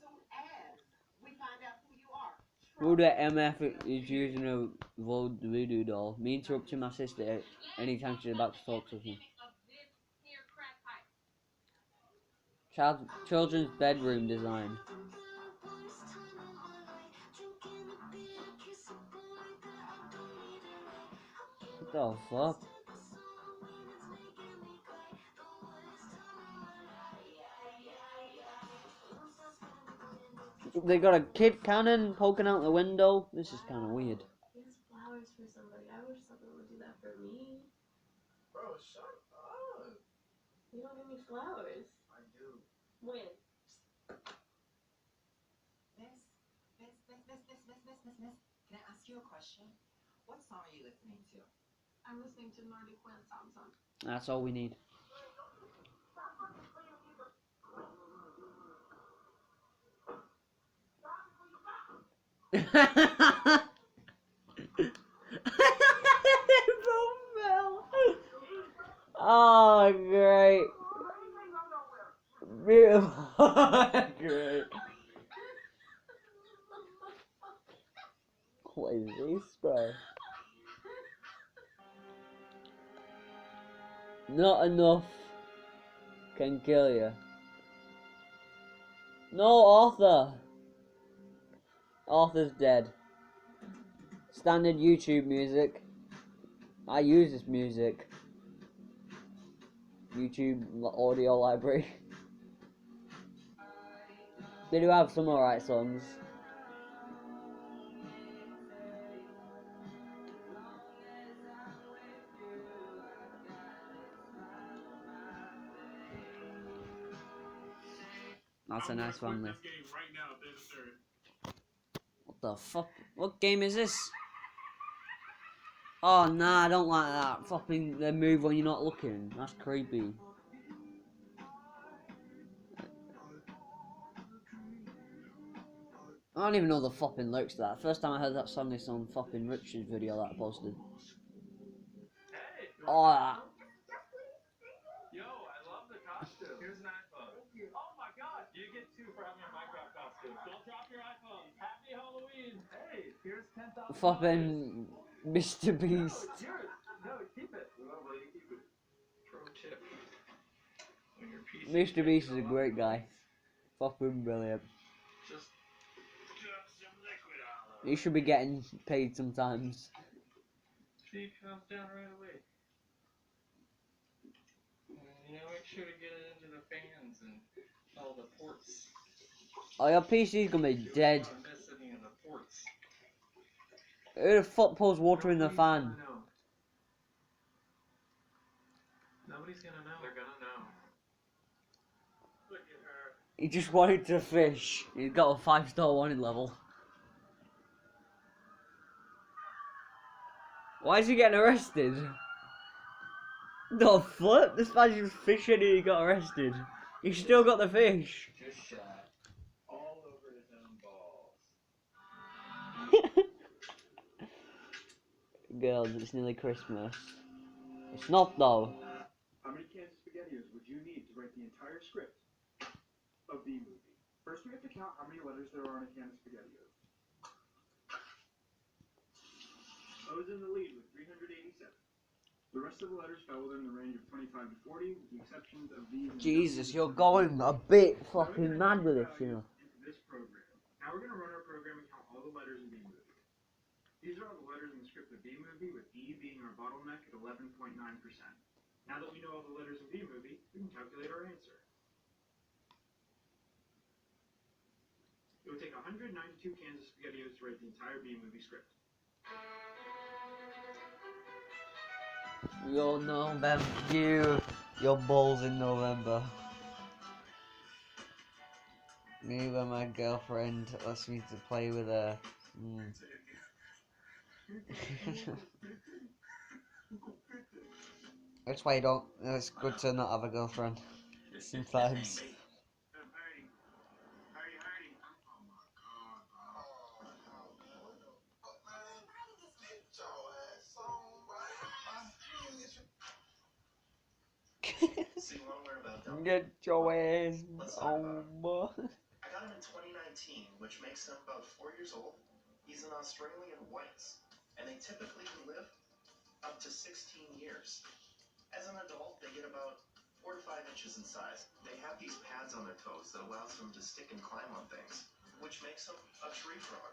Who the MF is using a voodoo doll? Me interrupting my sister anytime she's about to talk to me. Children's bedroom design. What the fuck? They got a kid cannon poking out the window. This is kind of weird.
He has flowers for somebody. I wish someone would do that for me.
Bro, shut up.
You don't give me flowers.
I do.
When?
Miss. Can I ask you a question? What song are you listening to?
I'm listening to Nordic Wind Samsung.
That's all we need. Not enough can kill you. No, Arthur. Arthur's dead. Standard YouTube music. I use this music. YouTube audio library. They do have some alright songs. That's a nice family. What the fuck? What game is this? Oh nah, I don't like that. Fucking they move when you're not looking. That's creepy. I don't even know the fucking lyrics to that. First time I heard that song is on fucking Richard's video that I posted. Oh, that.
Yo, I love the costume. Here's an iPhone. Oh my god, you get 2 for having a Minecraft costume. Don't drop your iPhone. Happy Halloween. Hey, here's 10,000.
Fucking Mr. Beast.
No, it's yours. No, keep it. No, buddy, keep it. Pro tip. When your PC
Mr. Beast is a great guy. Fucking brilliant.
Just some liquid olive.
He should be getting paid sometimes.
See, comes down right away. You know, make sure to get it into the fans and all the ports.
Oh, your PC's gonna be dead.
Miss any of the ports.
Who the fuck pours water in the fan?
Nobody's gonna know. They're gonna know. Look at her.
He just wanted to fish. He's got a 5-star warning level. Why is he getting arrested? The fuck? This man's just fishing and he got arrested. He still got the fish.
Just shot all over his own balls.
Girls, it's nearly Christmas. It's not though.
How many cans of SpaghettiOs would you need to write the entire script of the movie? First, we have to count how many letters there are in a can of SpaghettiOs. O's in the lead with 387. The rest of the letters fell within the range of 25 to 40, with the exceptions of these.
Jesus, you're going a bit fucking mad with this, you know.
Into this program. Now we're going to run our program and count all the letters in B movie. These are all the letters in the script of B movie, with E being our bottleneck at 11.9%. Now that we know all the letters in B movie, we can calculate our answer. It would take 192 cans of SpaghettiOs to write the entire B movie script.
Your November, your balls in November. Me when my girlfriend asks me to play with her. That's why you don't. It's good to not have a girlfriend. Sometimes. Get your ass on, boy.
I got him in 2019, which makes him about 4 years old. He's an Australian white, and they typically can live up to 16 years. As an adult, they get about 4 to 5 inches in size. They have these pads on their toes that allows them to stick and climb on things, which makes them a tree frog.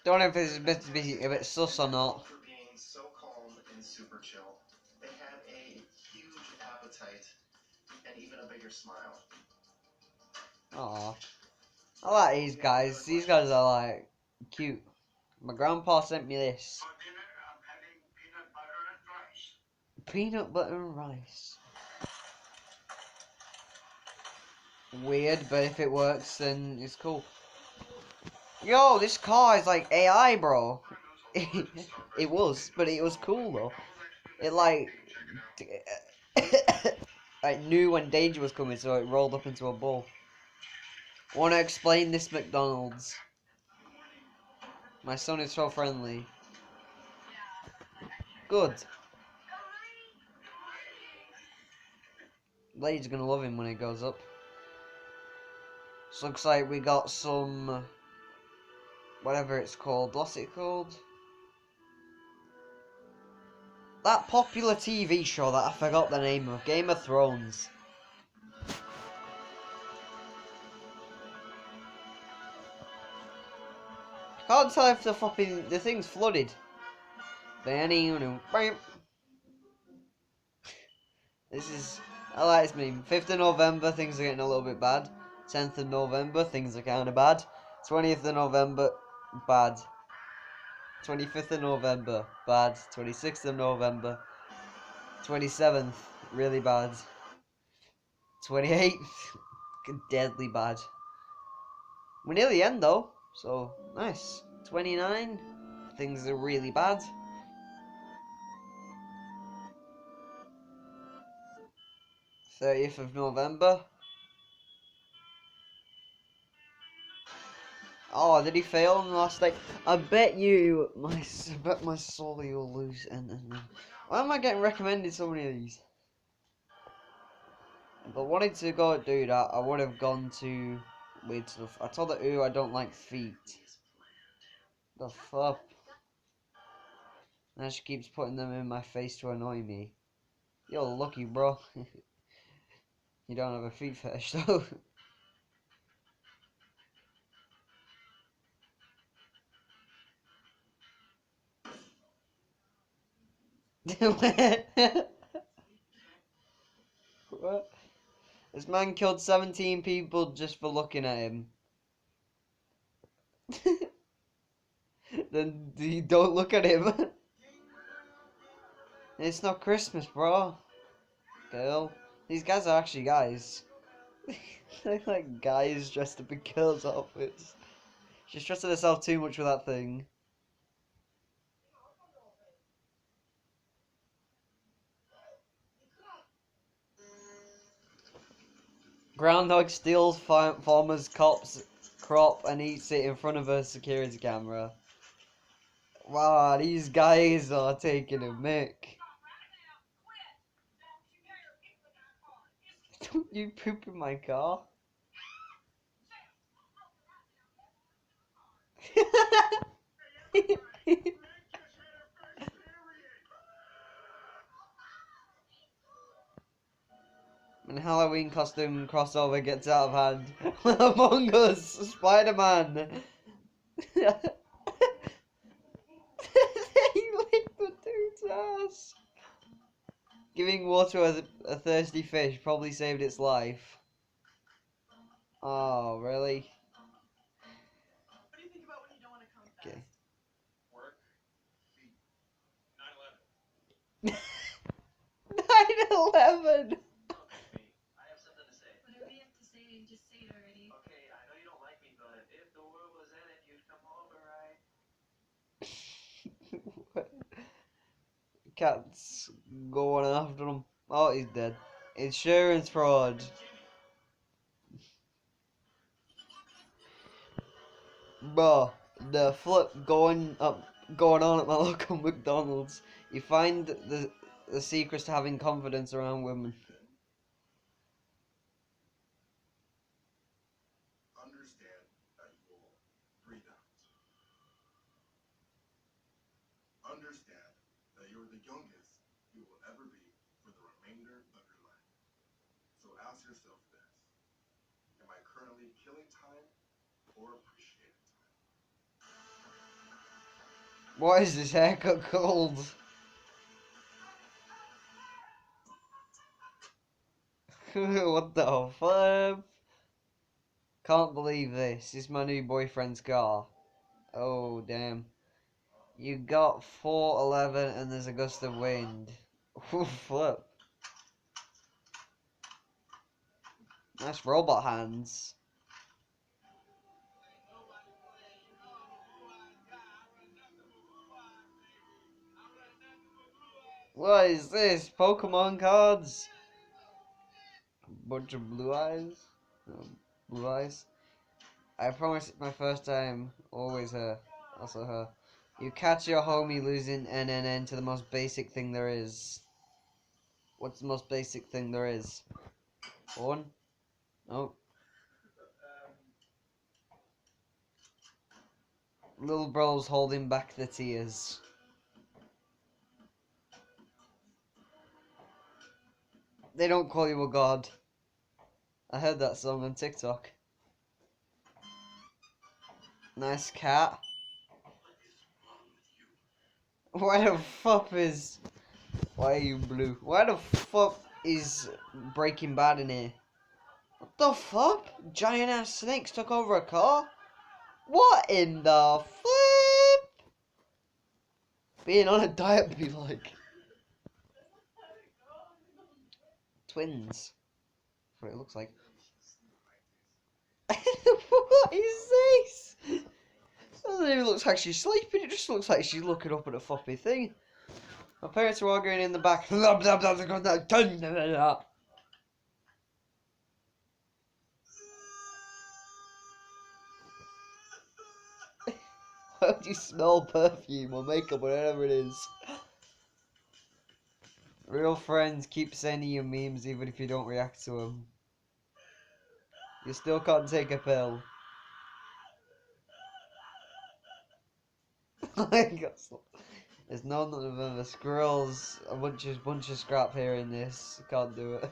Don't know if it's meant to be a bit sus or not.
For being so calm and super chill, they have a huge appetite and even a bigger smile.
Aw. I like these guys. These guys are like cute. My grandpa sent me this.
For dinner, I'm having
Peanut
peanut butter and rice.
butter and rice. Weird, but if it works, then it's cool. Yo, this car is like AI, bro. It was, but it was cool though. It like I knew when danger was coming, so it rolled up into a ball. Want to explain this McDonald's? My son is so friendly. Good. Lady's gonna love him when he goes up. So looks like we got some, whatever it's called. What's it called? That popular TV show that I forgot the name of, Game of Thrones. I can't tell if the thing's flooded. This is, I like this meme. 5th of November, things are getting a little bit bad. 10th of November, things are kind of bad. 20th of November, bad. 25th of November, bad. 26th of November, 27th, really bad. 28th, deadly bad. We're near the end though, so nice. 29, things are really bad. 30th of November. Oh, did he fail on the last day? I bet my soul will lose. And why am I getting recommended so many of these? If I wanted to go do that, I would have gone to weird stuff. I told her, ooh, I don't like feet. The fuck? Now she keeps putting them in my face to annoy me. You're lucky, bro. You don't have a feet fetish, though. What? This man killed 17 people just for looking at him. Then you don't look at him. It's not Christmas, bro. Girl. These guys are actually guys. They're like guys dressed up in girls' outfits. She's trusted herself too much with that thing. Groundhog steals farmer's cop's crop and eats it in front of a security camera. Wow, these guys are taking a mick. Don't you poop in my car? When Halloween costume crossover gets out of hand. Among Us, Spider-Man. He licked the dude's ass. Giving water to a thirsty fish probably saved its life. Oh, really?
What do you think about when you don't want to come fast?
Okay.
Work.
9/11.
9/11. I have something to say.
Whatever you have to say, just say it already.
Okay, I know you don't like me, but if the world was ending, you'd come over, right?
Cat's going after him. Oh, he's dead. Insurance fraud. Bro, the flip going on at my local McDonald's. You find the secrets to having confidence around women.
Understand that you will breathe out. Understand that you're the youngest you will ever be for the remainder of your life. So ask yourself this: am I currently killing time or appreciating time?
What is this haircut called? What the fuck? Can't believe this. This is my new boyfriend's car. Oh, damn. You got 411 and there's a gust of wind. Flip. Nice robot hands. What is this? Pokemon cards? Bunch of blue eyes? Blue eyes? I promise it's my first time. Always her. Also her. You catch your homie losing NNN to the most basic thing there is. What's the most basic thing there is? Porn? Oh. Little bro's holding back the tears. They don't call you a god. I heard that song on TikTok. Nice cat. Why the fuck is... Why are you blue? Why the fuck is Breaking Bad in here? What the fuck? Giant ass snakes took over a car? What in the flip? Being on a diet be like. Twins. That's what it looks like. What is this? It doesn't even look like she's sleeping, it just looks like she's looking up at a floppy thing. My parents are arguing in the back. Why would you smell perfume or makeup or whatever it is? Real friends keep sending you memes even if you don't react to them. You still can't take a pill. There's none of them. The squirrels, a bunch of scrap here in this. Can't do it.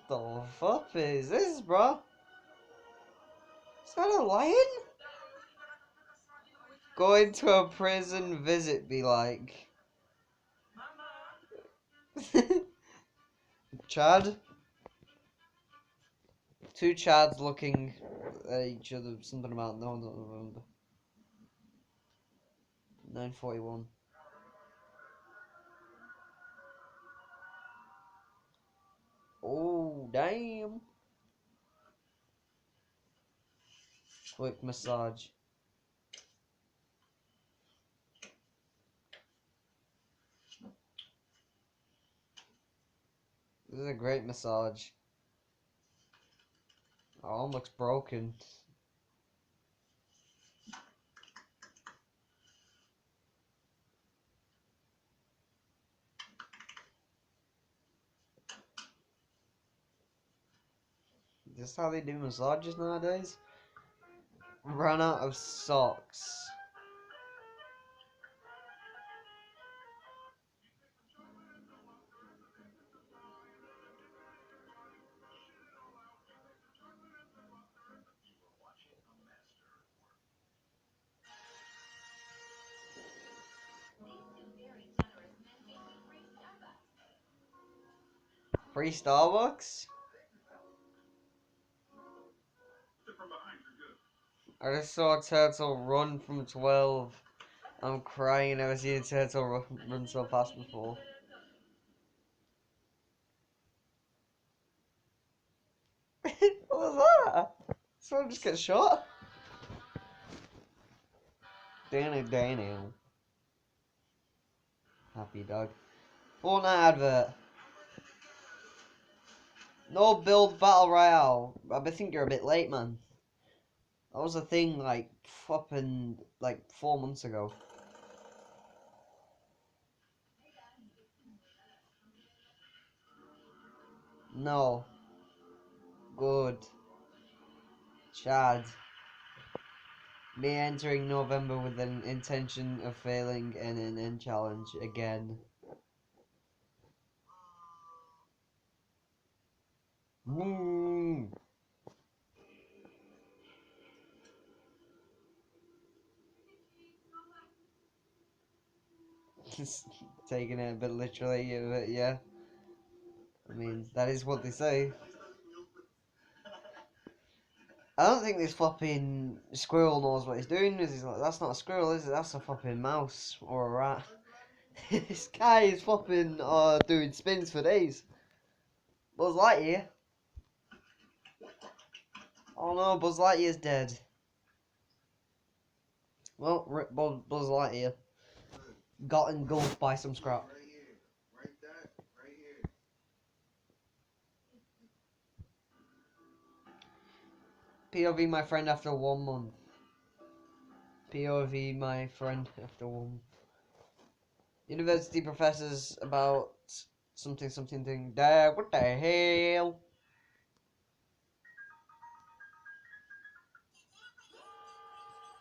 What the fuck is this, bro? Is that a lion? Going to a prison visit be like. Chad? Two Chads looking at each other, something about, no, I don't remember. 9:41. Oh, damn. Quick massage. This is a great massage. Our arm looks broken. Is this how they do massages nowadays? Ran out of socks. Free Starbucks? I just saw a turtle run from 12. I'm crying, I've never seen a turtle run so fast before. What was that? Someone just get shot? Daniel. Happy dog. Fortnite advert. No build battle royale. I think you're a bit late, man. That was a thing like flipping like 4 months ago. No. Good. Chad. Me entering November with an intention of failing in an end challenge again. Taking it a bit literally, yeah. I mean, that is what they say. I don't think this flopping squirrel knows what he's doing. He's like, that's not a squirrel, is it? That's a flopping mouse or a rat. This guy is flopping doing spins for days. Buzz Lightyear. Oh no, Buzz Lightyear's dead. Well, rip Buzz Lightyear. Got engulfed by some scrap. POV my friend after 1 month. POV my friend after 1 month. University professors about something thing. Dad, what the hell?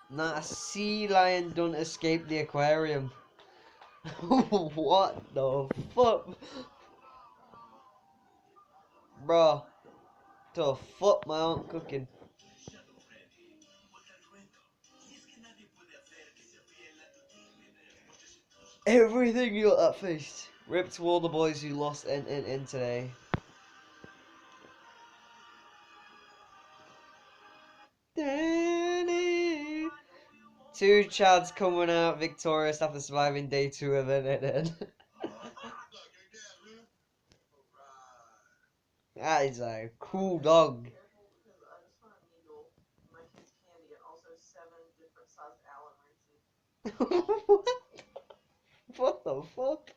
Nah, a sea lion don't escape the aquarium. What the fuck? Bro, the fuck my aunt cooking? Everything you got that face. Rip to all the boys who lost in today. Two Chads coming out victorious after surviving day 2 of it. That is a cool dog. What? What the fuck?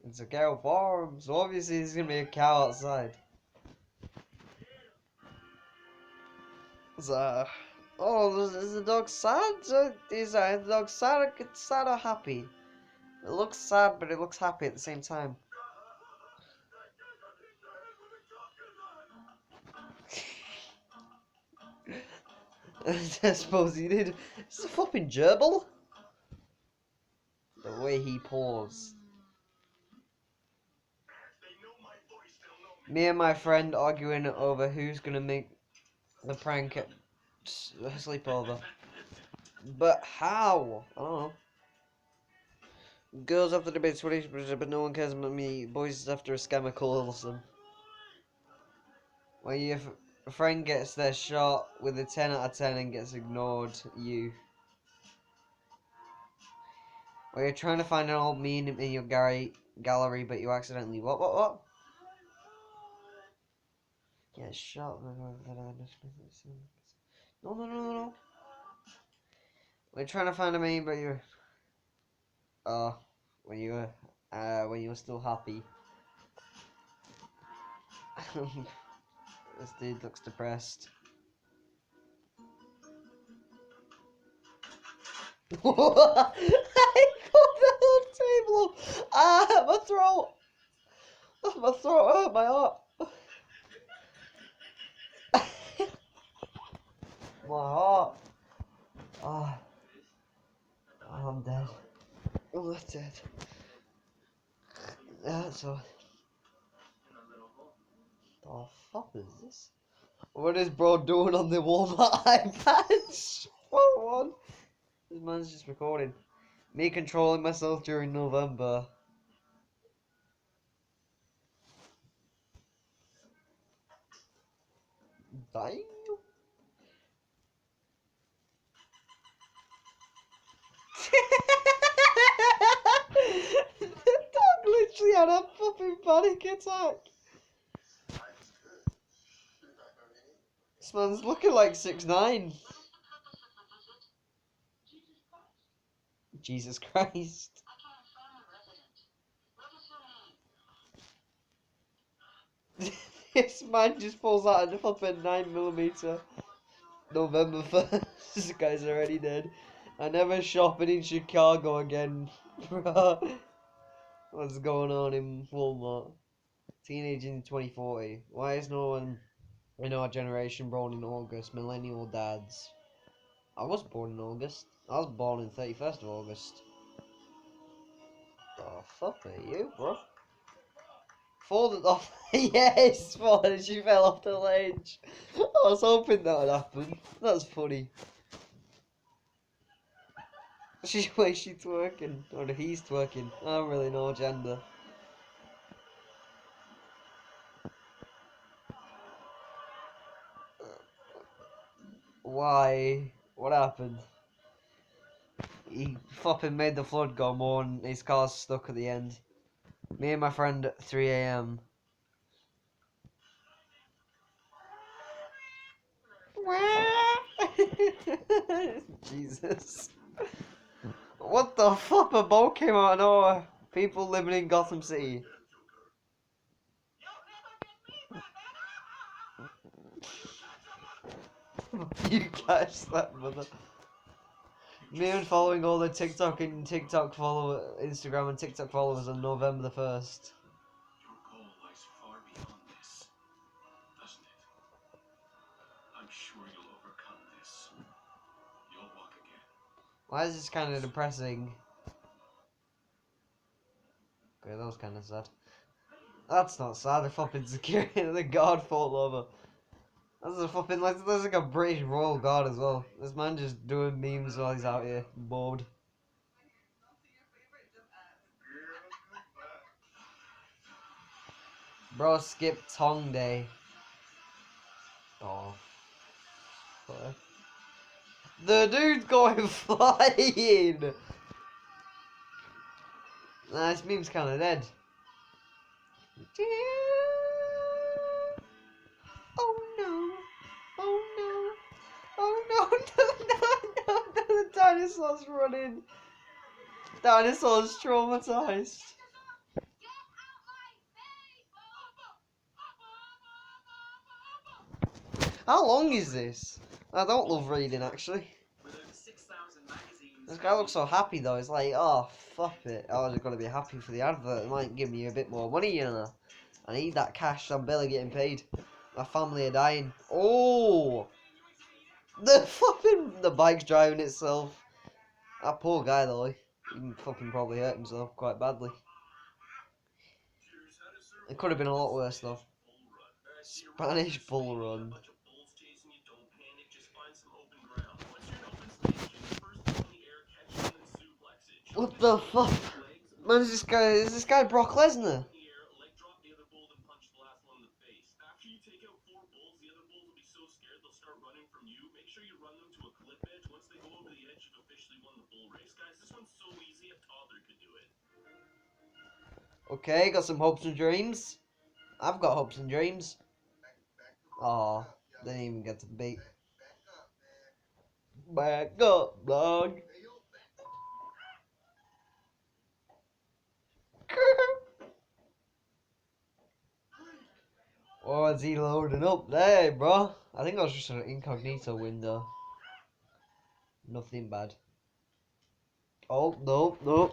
It's a cow farm, so obviously there's gonna be a cow outside. So, oh, is the dog sad? Is the dog sad or happy? It looks sad, but it looks happy at the same time. I suppose he did. It's a flipping gerbil. The way he paws. Me and my friend arguing over who's gonna make the prank at sleepover. But how? I don't know. Girls after debate 20%, but no one cares about me. Boys after a scammer calls them. When your friend gets their shot with a 10 out of 10 and gets ignored, you. Or you're trying to find an old meme in your gallery, but you accidentally what? Get shot. No. We're trying to find a meme, but you're. When you were still happy. This dude looks depressed. What? I got the whole table. Ah, my throat. My throat hurt my heart. My heart. Ah. Oh, I'm dead. I'm not dead. That's all. The fuck is this? What is bro doing on the Walmart iPad? What one? This man's just recording. Me controlling myself during November. Dying? The dog literally had a fucking panic attack. This man's looking like 6'9". Jesus Christ. This man just pulls out a flipping 9mm. November 1st. This guy's already dead. I never shopping in Chicago again, bro. What's going on in Walmart? Teenage in 2040. Why is no one in our generation born in August? Millennial dads. I was born in August. I was born in 31st of August. The fuck are you, bro? Folded off. Yes, fallen. She fell off the ledge. I was hoping that would happen. That's funny. She's twerking, or he's twerking. I don't really know gender. Why? What happened? He fucking made the flood go more and his car's stuck at the end. Me and my friend at 3 AM. Jesus. What the fuck? A boat came out of nowhere. People living in Gotham City. You catch that, mother. Me and following all the TikTok and Instagram and TikTok followers on November the 1st.
Your goal lies far beyond this, doesn't it?
Why is this kind of depressing? Okay, that was kind of sad. That's not sad. The fucking security, the guard fall over. That's a fucking like there's like a British royal guard as well. This man just doing memes while he's out here bored. Bro, skip Tong Day. Oh, fuck. The dude's going flying. Nah, this meme's kind of dead. Oh no! Oh no! Oh no! No! The dinosaur's running. Dinosaur's traumatized. How long is this? I don't love reading actually. This guy looks so happy though. It's like, oh, fuck it. I was gonna be happy for the advert. It might give me a bit more money, you know. I need that cash. I'm barely getting paid. My family are dying. Oh, the bike's driving itself. That poor guy though. He fucking probably hurt himself quite badly. It could have been a lot worse though. Spanish bull run. What the fuck? Man, is this guy Brock Lesnar? Okay, got some hopes and dreams. I've got hopes and dreams. Oh, didn't even get to beat. Back up, dog. Oh, is he loading up there, bro? I think I was just an incognito window. Nothing bad. Oh, no, no.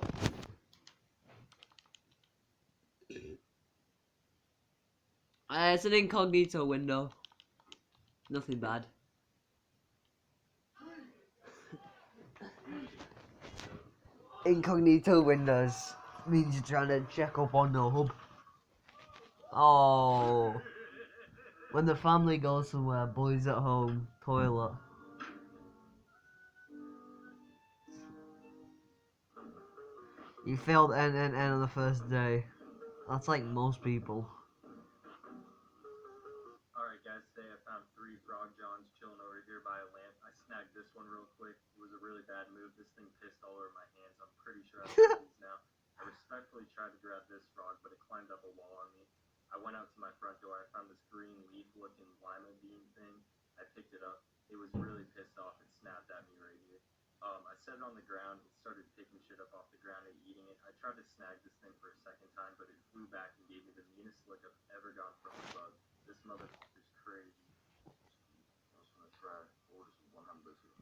It's an incognito window. Nothing bad. Incognito windows means you're trying to check up on the hub. Oh. When the family goes somewhere, boys at home, toilet. You failed N on the first day. That's like most people.
Alright guys, today I found 3 frog johns chilling over here by a lamp. I snagged this one real quick. It was a really bad move. This thing pissed all over my hands. I'm pretty sure I have these now. I respectfully tried to grab this frog, but it climbed up a wall on me. I went out to my front door. I found this green leaf-looking lima bean thing. I picked it up. It was really pissed off and snapped at me right here. I set it on the ground. It started picking shit up off the ground and eating it. I tried to snag this thing for a second time, but it flew back and gave me the meanest look I've ever gotten from a bug. This motherfucker's crazy.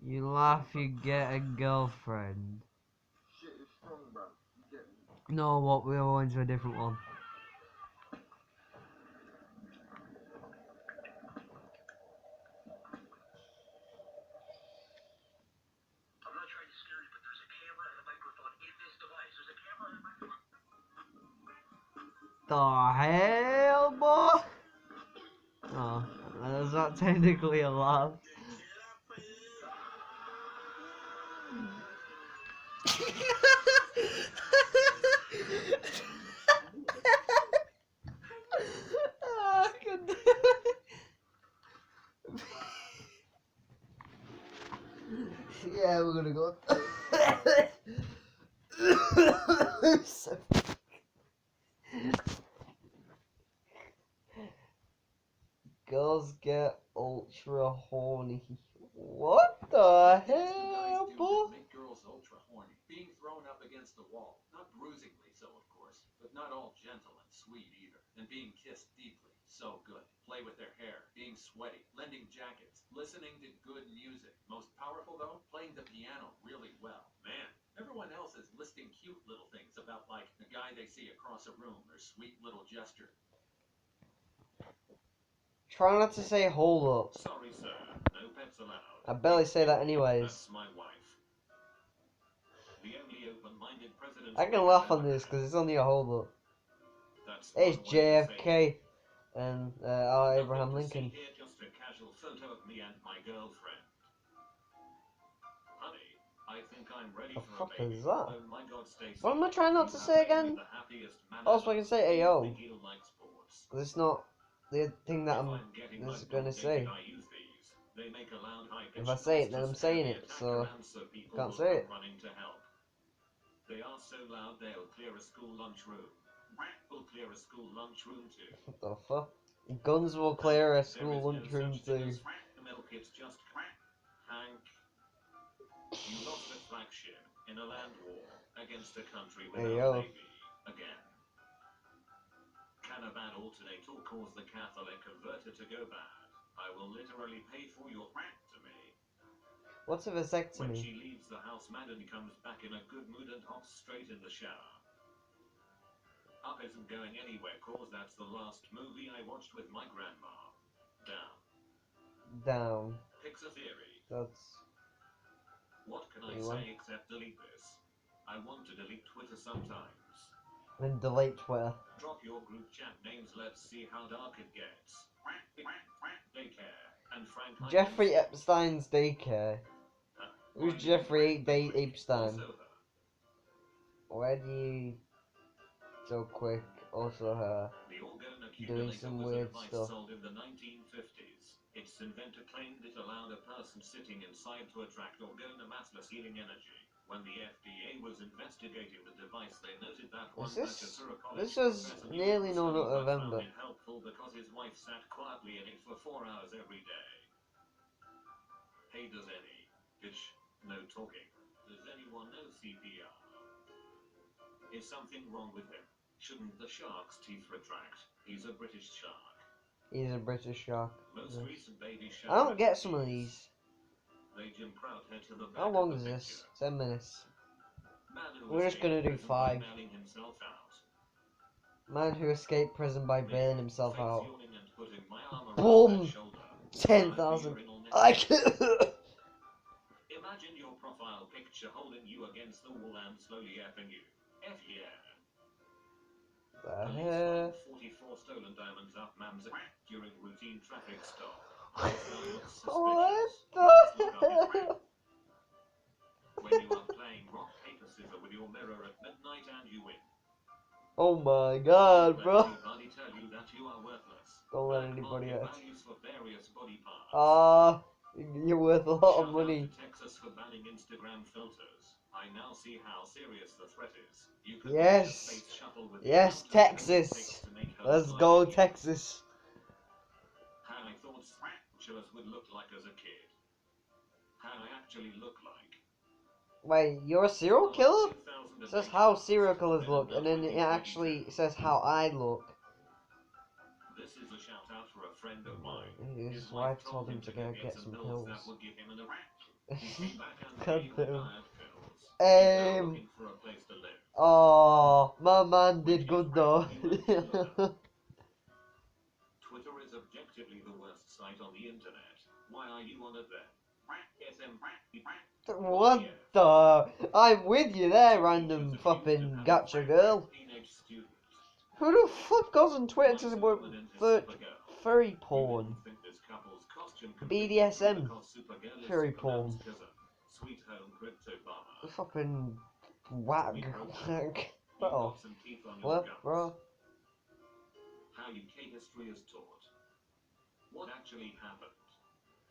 You laugh, you get a girlfriend.
Shit is strong, bro. You get me.
No, what? We're going to a different one. The hell, boy? Oh, that's not technically a laugh. Oh, good. Yeah, we're gonna go. So girls get ultra horny. What the hell, boy?
Make girls ultra horny. Being thrown up against the wall. Not bruisingly so, of course, but not all gentle and sweet either. And being kissed deeply. So good. Play with their hair. Being sweaty. Lending jackets. Listening to good music. Most powerful, though, playing the piano really well. Man, everyone else is listing cute little things about, like, the guy they see across a room or sweet little gesture.
Try not to say hold up.
Sorry, sir. No pets allowed.
I barely say that anyways.
That's my wife. The only open-minded president
I can laugh on this because it's only a hold up.
That's
It's
one way to say it.
JFK and Abraham
Nothing to see
Lincoln.
here, just a casual photo of me and my girlfriend. Honey, I think I'm ready
The
for a
fuck
baby.
is that?
Oh my God, Stacey.
What am I trying not to
You
say
have made me
again?
the happiest man
Also, I
ever.
can say
Do you
AO.
think he'll like sports?
Because it's not the thing that
If
I'm
getting
just
mugged
gonna
or
say.
dated, I use these. They make a loud, high-pitched
If I say it,
noise
then
to
I'm
scare
saying
the
it,
attacker,
so
and so people
can't
will
say
come
it.
running to help. They are so loud they'll clear a school lunchroom. Will clear a school lunchroom too.
What the fuck? Guns will clear a
There
school
is no
lunchroom
such thing
too.
as milk, it's just Hank. You lost a flagship in a land war against a country without
Ayo.
a navy again. Can a bad alternator cause the Catholic converter to go bad? I will literally pay for your to me.
What's a
When
vasectomy?
she leaves the house, Madden comes back in a good mood and hops straight in the shower. Up isn't going anywhere cause that's the last movie I watched with my grandma. Down.
Down.
Pixar theory.
That's
What can I
anyone.
say except delete this? I want to delete Twitter sometimes.
And delete Twitter.
Drop your group chat names, let's see how dark it gets. Daycare and Frank
Jeffrey
Hyman's-
Epstein's daycare. Who's Jeffrey Epstein?
Also her.
Why do you so quick? Also her.
The organ
Doing
accumulator
some
was a
weird
device
stuff.
sold in the 1950s. Its inventor claimed it allowed a person sitting inside to attract orgona massless healing energy. When the FDA was investigating the device, they noted that one
this-
such a serocologist
this was
professor knew
nearly
the
no
study was
November.
found it helpful because his wife sat quietly in it for 4 hours every day. Hey, does any bitch no talking? Does anyone know CPR? Is something wrong with him? Shouldn't the shark's teeth retract? He's a British shark.
He's a British shark.
Most
Yes.
recent baby
I don't
shark
get some of these.
They Jim Prout head to the back
How
of
long
the
is this?
picture.
10 minutes.
Man who
We're just gonna
escaped
do
prison by
5.
mailing himself out.
Man who escaped prison by bailing himself
Face
out.
yawning and putting my arm around
Boom!
that shoulder.
10,000.
Urinal
I
necklace.
can.
Imagine your profile picture holding you against the wall and slowly effing you. F yeah. Police find 44 stolen diamonds up man's during routine traffic stop. Eyes now look
What
suspicious.
the
Let's look up his
hell?
When you are playing rock, paper, scissors with your mirror at midnight and you win.
Oh my god,
Let
bro.
anybody tell you that you are worthless.
Don't let
Black
anybody
market
else.
values for various body parts.
You're worth a lot of
Shout
money.
out to Texas for banning Instagram filters. I now see how serious the threat is. You can
Yes.
face shuffle with
Yes,
the amount of code it
Texas.
takes to make her
Let's
look
go,
like you.
Texas.
How I thought Snapchats would look like as a kid. How I actually look like.
Wait, you're a serial killer? It says how serial killers look, and then it actually says how I look.
This is a shout out for a friend of mine.
His wife told him to go get some pills.
That would give him an erect. He came back and
God
gave him
damn.
diet pills. He's now
Um.
looking for a place to live.
Oh, my man did good though.
Twitter is objectively the worst site on the internet. Why are you on it then?
What the? I'm with you there, random fucking gotcha girl.
Teenage student.
Who the fuck goes on Twitter to support furry porn?
Think this couple's costume could be
BDSM
because Supergirl is
furry
Superman's
porn.
cousin. Sweet home crypto bomber.
Fucking whack. Whack.
You
Oh,
got some teeth on your
what,
guts.
bro?
How UK history is taught. What actually happened?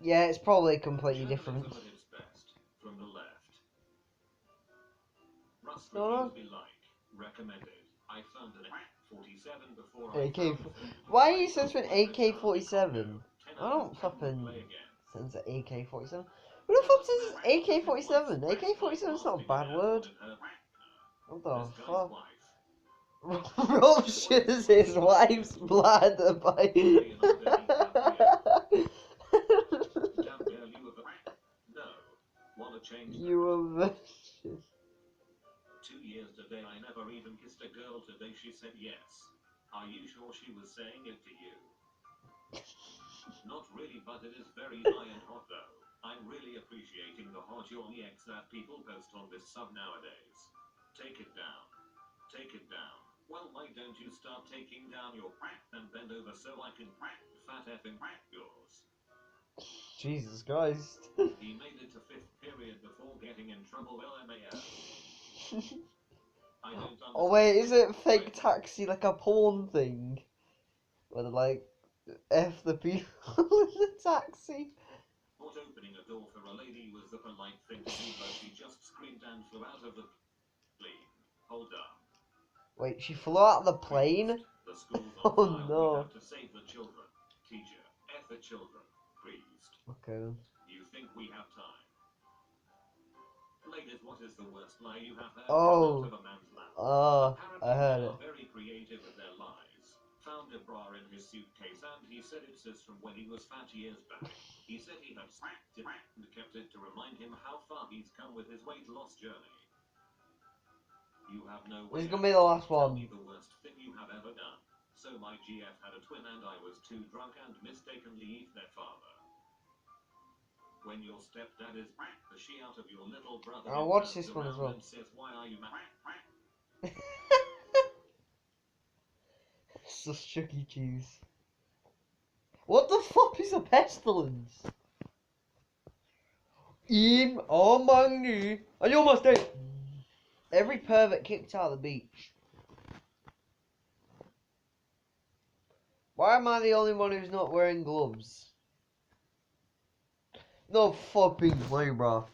Yeah, it's probably completely different.
Journalism at its best, from the left. Rust
going on?
reviews we like. Recommended. I found an AK-47 before I
AK.
found the
Why are you censoring AK-47? I don't fucking censor AK-47. Who the fuck censors AK-47? AK-47 is not a bad word. What the fuck? Rob shares his wife's blood by. You were.
2 years today, I never even kissed a girl today. She said yes. Are you sure she was saying it to you? Not really, but it is very high and hot though.
I'm really appreciating the hot your EX that people post on this sub nowadays. Take it down. Take it down. Well, why don't you start taking down your and bend over so I can fat effing yours?
Jesus Christ.
He made it to 5th period before getting in trouble. LMAO. I don't understand.
Oh wait, is it Fake Taxi like a porn thing? Where they're like, F the people in the taxi?
Not opening a door for a lady was the polite thing to do, but she just screamed and flew out of the plane. Hold up.
Wait, she flew out of the plane?
The school's on
Oh
fire.
no.
We have to save the children. Teacher, F the children. Priest.
Okay then.
You think we have time? Ladies, what is the worst lie you have heard
Oh.
come out of a man's mouth?
I heard
Apparently,
it.
they are very creative with their lies. Found a bra in his suitcase and he said it says from when he was fat years back. He said he had smacked it and kept it to remind him how far he's come with his weight loss journey. You have no way.
This is gonna be the last
Tell
one.
me the worst thing you have ever done. So my GF had a twin and I was too drunk and mistakenly eat their father. When your stepdad is the she out of your little brother.
I'll
and
watch
turns
this one as
around
well.
and says, why are you mad?
Sus Chuck E. Cheese. What the fuck is a pestilence? In among you. Are you almost dead? Every pervert kicked out of the beach. Why am I the only one who's not wearing gloves? No fucking way, bro.